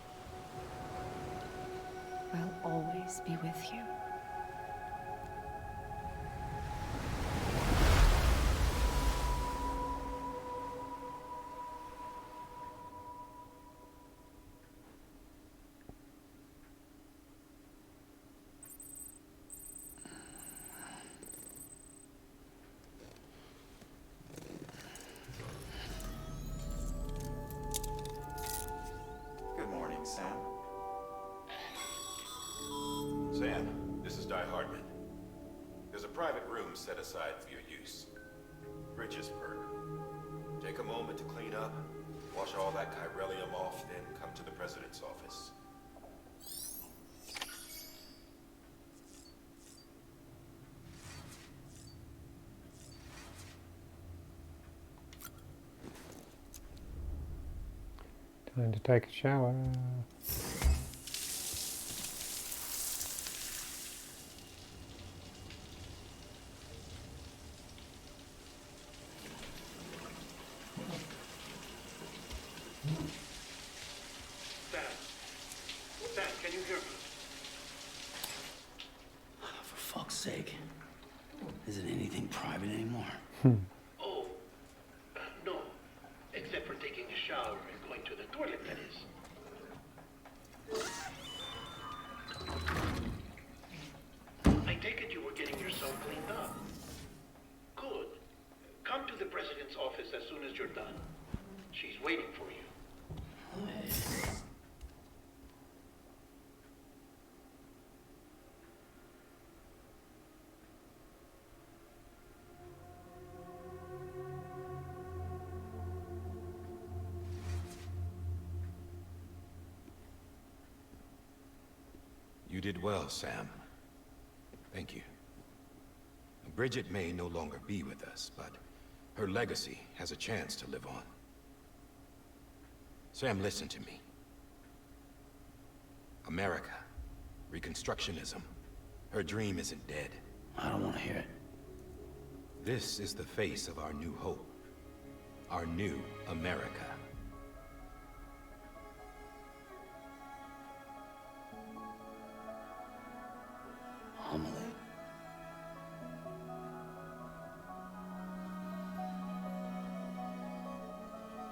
I'll always be with you. Good morning, Sam. Sam, this is Di Hardman. There's a private room set aside for your use. Bridges perk. Take a moment to clean up, wash all that chiralium off, then come to the president's office. Time to take a shower. Sam, can you hear me? For fuck's sake. Isn't anything private anymore? Oh, no. Except for taking a shower and going to the toilet, that is. I take it you were getting yourself cleaned up. Good. Come to the president's office as soon as you're done. She's waiting for you. You did well, Sam. Thank you. Bridget may no longer be with us, but her legacy has a chance to live on. Sam, listen to me. America, Reconstructionism, her dream isn't dead. I don't want to hear it. This is the face of our new hope. Our new America. Amelie.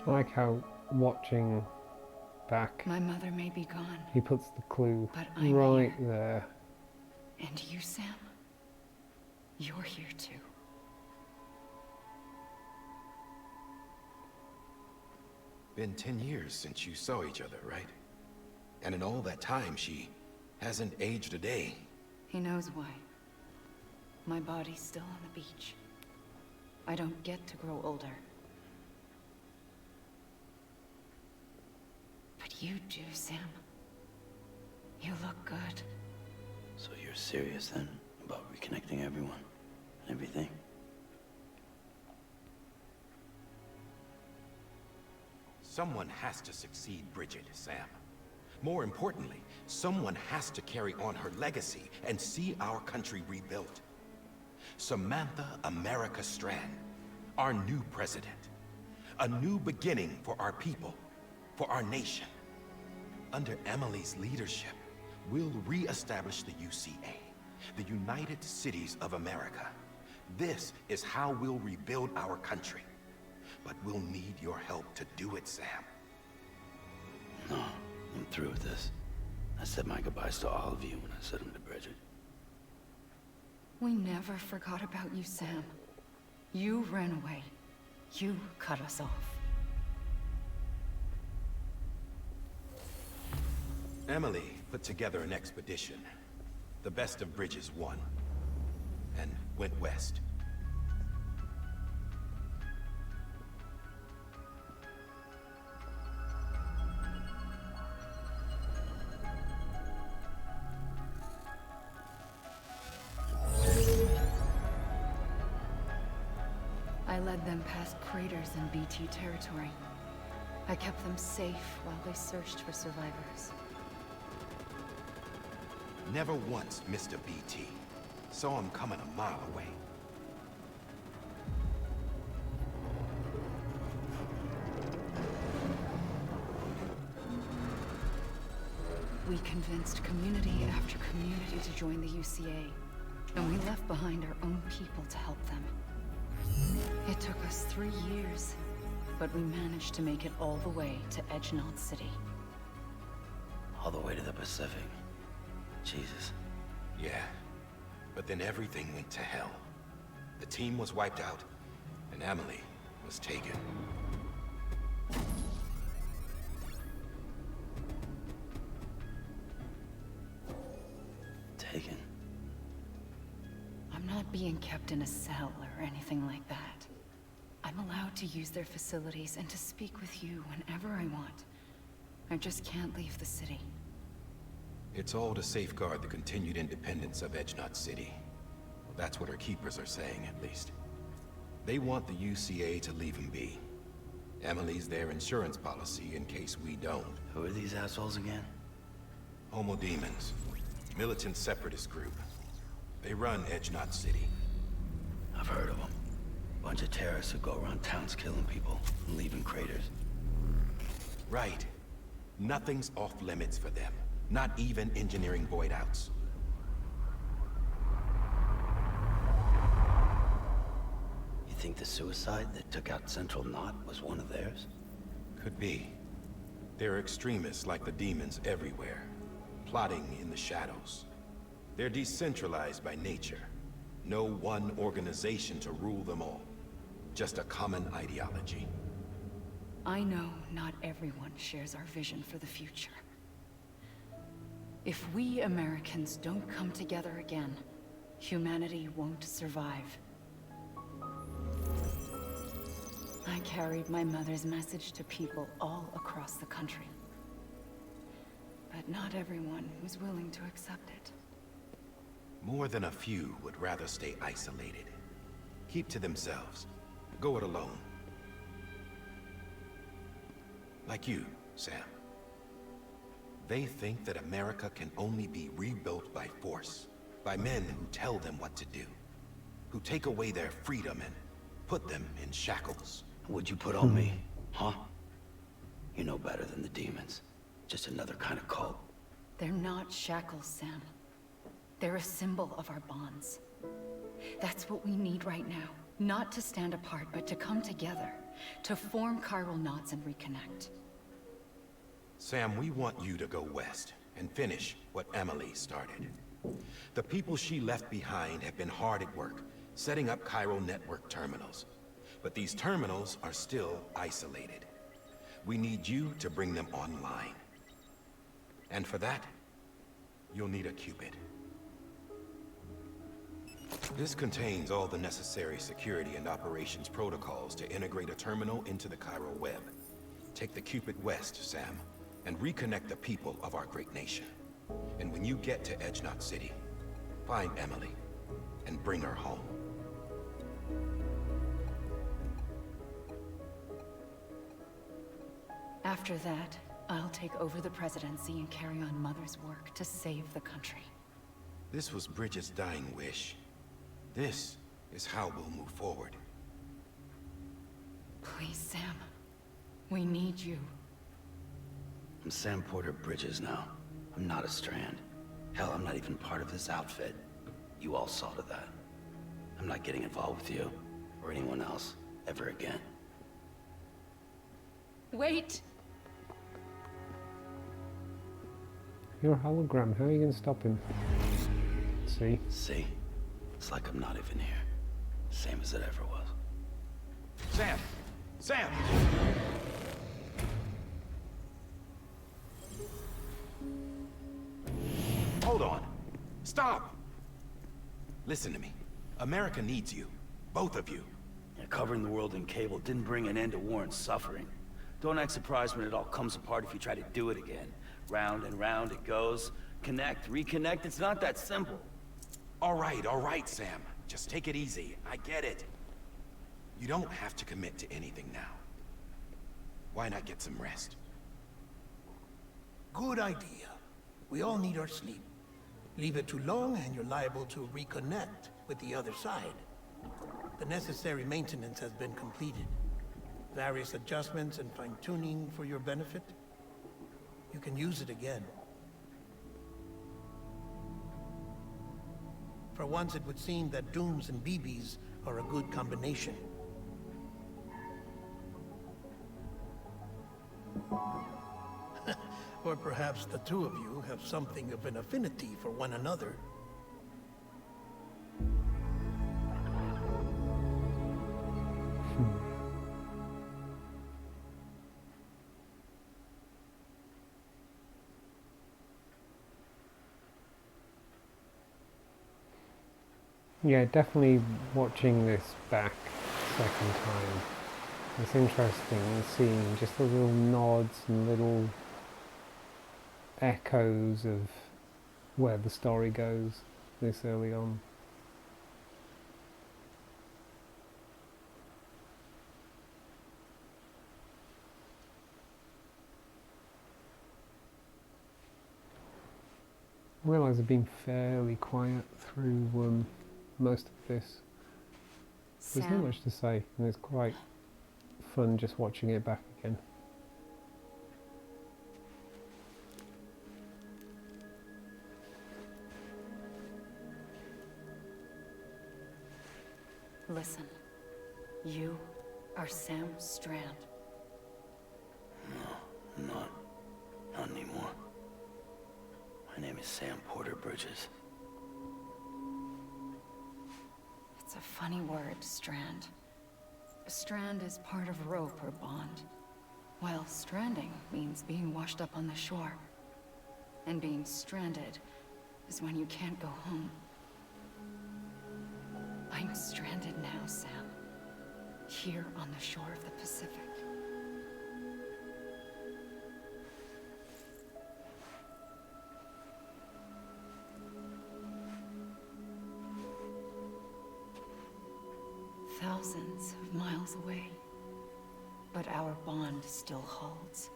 I like how watching back, My mother may be gone, he puts the clue but I'm right here. there. And you, Sam? You're here too. Been 10 years since you saw each other, right? And in all that time, she hasn't aged a day. He knows why. My body's still on the beach. I don't get to grow older. But you do, Sam. You look good. So you're serious then? about reconnecting everyone and everything. Someone has to succeed Bridget, Sam. More importantly, someone has to carry on her legacy and see our country rebuilt. Samantha America Strand, our new president. A new beginning for our people, for our nation. Under Emily's leadership, we'll re-establish the UCA, the United Cities of America. This is how we'll rebuild our country. But we'll need your help to do it, Sam. No, I'm through with this. I said my goodbyes to all of you when I said them to Bridget. We never forgot about you, Sam. You ran away. You cut us off. Emily put together an expedition. The best of Bridges won. And went west. I led them past craters in BT territory. I kept them safe while they searched for survivors. Never once missed a BT. Saw him coming a mile away. We convinced community after community to join the UCA, and we left behind our own people to help them. It took us 3 years, but we managed to make it all the way to Edge-Knot City. All the way to the Pacific. Jesus. Yeah, but then everything went to hell. The team was wiped out, and Emily was taken. Taken? I'm not being kept in a cell or anything like that. I'm allowed to use their facilities and to speak with you whenever I want. I just can't leave the city. It's all to safeguard the continued independence of Edge-Knot City. Well, that's what our keepers are saying, at least. They want the UCA to leave him be. Emily's their insurance policy in case we don't. Who are these assholes again? Homo Demons. Militant separatist group. They run Edge-Knot City. I've heard of them. Bunch of terrorists who go around towns killing people and leaving craters. Right. Nothing's off limits for them. Not even engineering void outs. You think the suicide that took out Central Knot was one of theirs? Could be. There are extremists like the demons everywhere, plotting in the shadows. They're decentralized by nature. No one organization to rule them all. Just a common ideology. I know not everyone shares our vision for the future. If we Americans don't come together again, humanity won't survive. I carried my mother's message to people all across the country. But not everyone was willing to accept it. More than a few would rather stay isolated. Keep to themselves. Go it alone. Like you, Sam. They think that America can only be rebuilt by force, by men who tell them what to do, who take away their freedom and put them in shackles. What'd you put on me, huh? You know better than the demons. Just another kind of cult. They're not shackles, Sam. They're a symbol of our bonds. That's what we need right now. Not to stand apart, but to come together, to form chiral knots and reconnect. Sam, we want you to go west and finish what Emily started. The people she left behind have been hard at work, setting up chiral network terminals. But these terminals are still isolated. We need you to bring them online. And for that, you'll need a Cupid. This contains all the necessary security and operations protocols to integrate a terminal into the chiral web. Take the Cupid west, Sam, and reconnect the people of our great nation. And when you get to Edge-Knot City, find Emily and bring her home. After that, I'll take over the presidency and carry on Mother's work to save the country. This was Bridget's dying wish. This is how we'll move forward. Please, Sam. We need you. I'm Sam Porter Bridges now. I'm not a Strand. Hell, I'm not even part of this outfit. You all saw to that. I'm not getting involved with you, or anyone else, ever again. Wait! You're a hologram. How are you going to stop him? See? See? It's like I'm not even here. Same as it ever was. Sam! Sam! Hold on. Stop! Listen to me. America needs you. Both of you. Yeah, covering the world in cable didn't bring an end to war and suffering. Don't act surprised when it all comes apart if you try to do it again. Round and round it goes. Connect, reconnect, it's not that simple. All right, Sam. Just take it easy. I get it. You don't have to commit to anything now. Why not get some rest? Good idea. We all need our sleep. Leave it too long and you're liable to reconnect with the other side. The necessary maintenance has been completed. Various adjustments and fine-tuning for your benefit. You can use it again. For once, it would seem that Dooms and BBs are a good combination. Or perhaps the two of you have something of an affinity for one another. Yeah, definitely watching this back second time. It's interesting seeing just the little nods and little echoes of where the story goes this early on. I realise I've been fairly quiet through most of this. There's not much to say, and it's quite fun just watching it back again. Listen, you are Sam Strand. No, not anymore. My name is Sam Porter Bridges. It's a funny word, Strand. Strand is part of rope or bond, while stranding means being washed up on the shore. And being stranded is when you can't go home. I'm stranded now, Sam. Here on the shore of the Pacific. Thousands of miles away, but our bond still holds.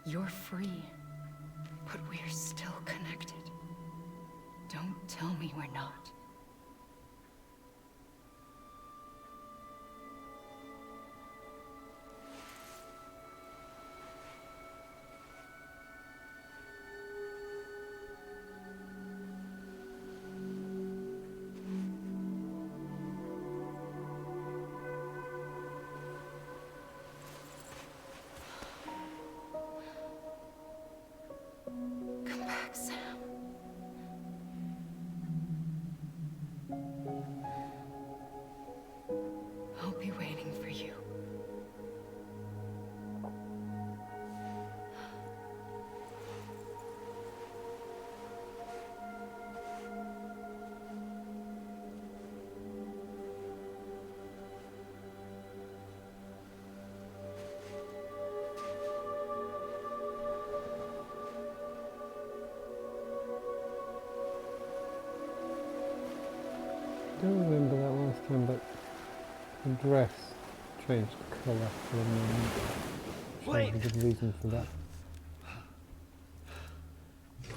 You're free, but we're still connected. Don't tell me we're not. Come back, Sam. don't remember that last time, but the dress changed colour for a moment. There's a good reason for that. I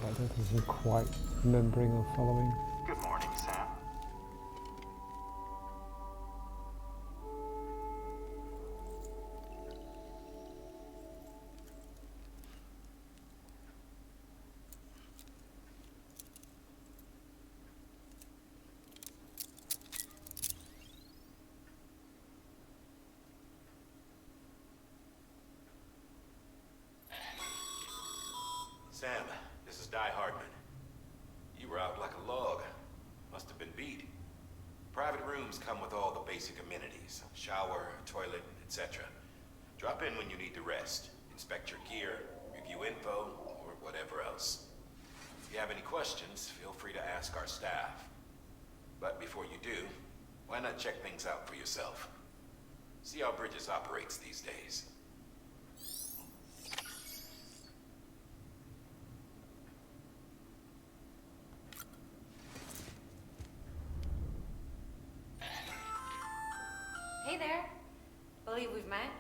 don't think I'm quite remembering or following. Good morning, Sam. Sam, this is Di Hardman. You were out like a log. Must have been beat. Private rooms come with all the basic amenities. Shower, toilet, etc. Drop in when you need to rest. Inspect your gear, review info, or whatever else. If you have any questions, feel free to ask our staff. But before you do, why not check things out for yourself? See how Bridges operates these days. Hey there. Believe we've met.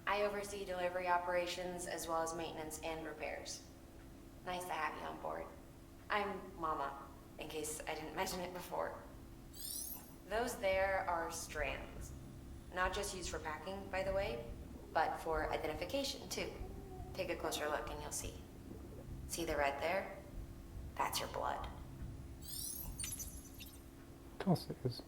I oversee delivery operations as well as maintenance and repairs. Nice to have you on board. I'm Mama, in case I didn't mention it before. Those there are strands. Not just used for packing, by the way, but for identification too. Take a closer look and you'll see. See the red there? That's your blood. Of course it is.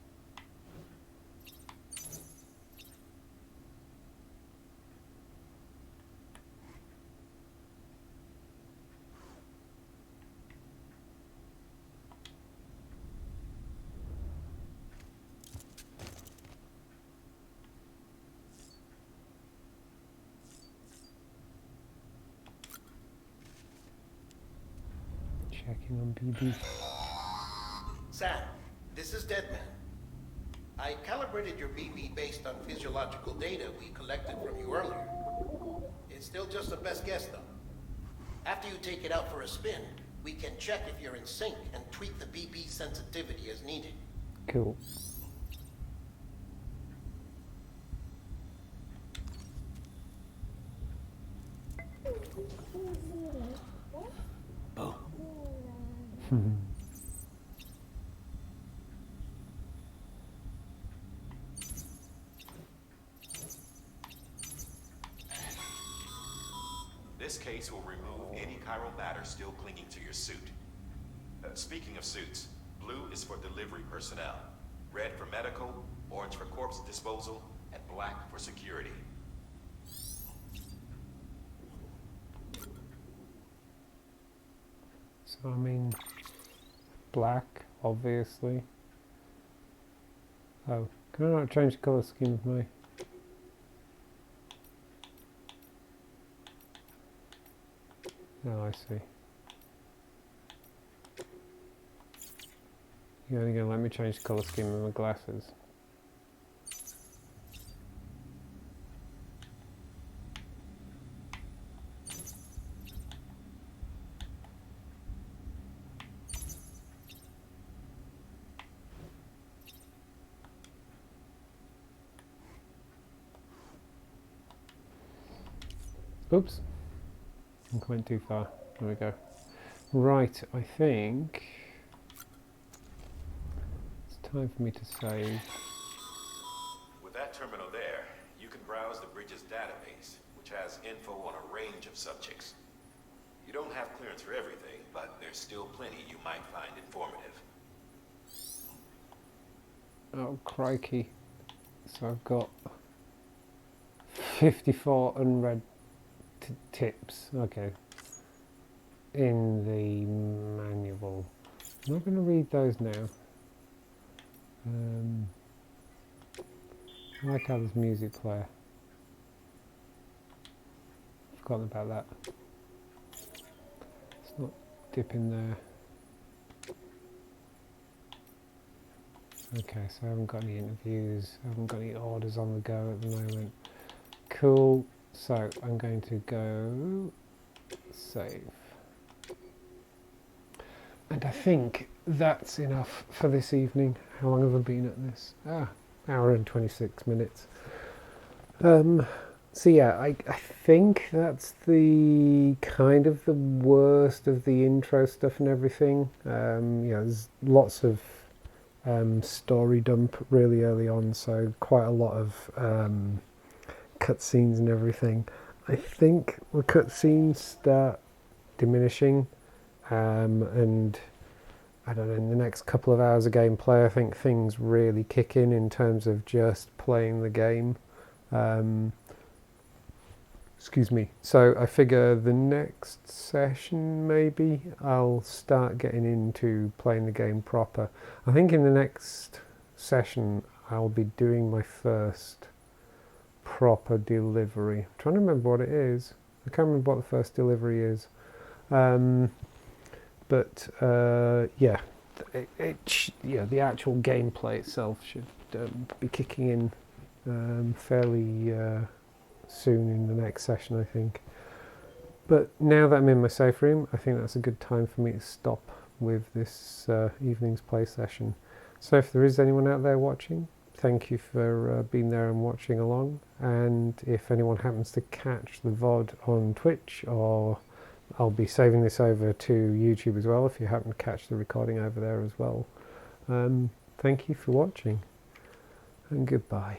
Checking on BB. Sam, this is Deadman. I calibrated your BB based on physiological data we collected from you earlier. It's still just a best guess, though. After you take it out for a spin, we can check if you're in sync and tweak the BB sensitivity as needed. Cool. Bo. This case will remove any chiral matter still clinging to your suit. Speaking of suits, blue is for delivery personnel, red for medical, orange for corpse disposal, and black for security. So I mean, black, obviously. Oh, can I not change the colour scheme of my... Oh, I see. You're only going to let me change the colour scheme of my glasses. Oops. I went too far. There we go. Right, I think it's time for me to save. With that terminal there, you can browse the Bridges database, which has info on a range of subjects. You don't have clearance for everything, but there's still plenty you might find informative. Oh, crikey. So I've got 54 unread tips, okay, in the manual. I'm not going to read those now. I like how there's music player. Forgotten about that. Let's not dip in there. Okay, so I haven't got any interviews, I haven't got any orders on the go at the moment. Cool. So I'm going to go save. And I think that's enough for this evening. How long have I been at this? Hour and 26 minutes. So yeah, I think that's the kind of the worst of the intro stuff and everything. There's lots of story dump really early on, so quite a lot of cutscenes and everything. I think the cutscenes start diminishing, and I don't know, in the next couple of hours of gameplay I think things really kick in terms of just playing the game. Excuse me. So I figure the next session maybe I'll start getting into playing the game proper. I think in the next session I'll be doing my first proper delivery. I'm trying to remember what it is. I can't remember what the first delivery is. Yeah, the actual gameplay itself should be kicking in fairly soon in the next session, I think. But now that I'm in my safe room, I think that's a good time for me to stop with this evening's play session. So if there is anyone out there watching, thank you for being there and watching along. And if anyone happens to catch the VOD on Twitch, or I'll be saving this over to YouTube as well if you happen to catch the recording over there as well. Thank you for watching, and goodbye.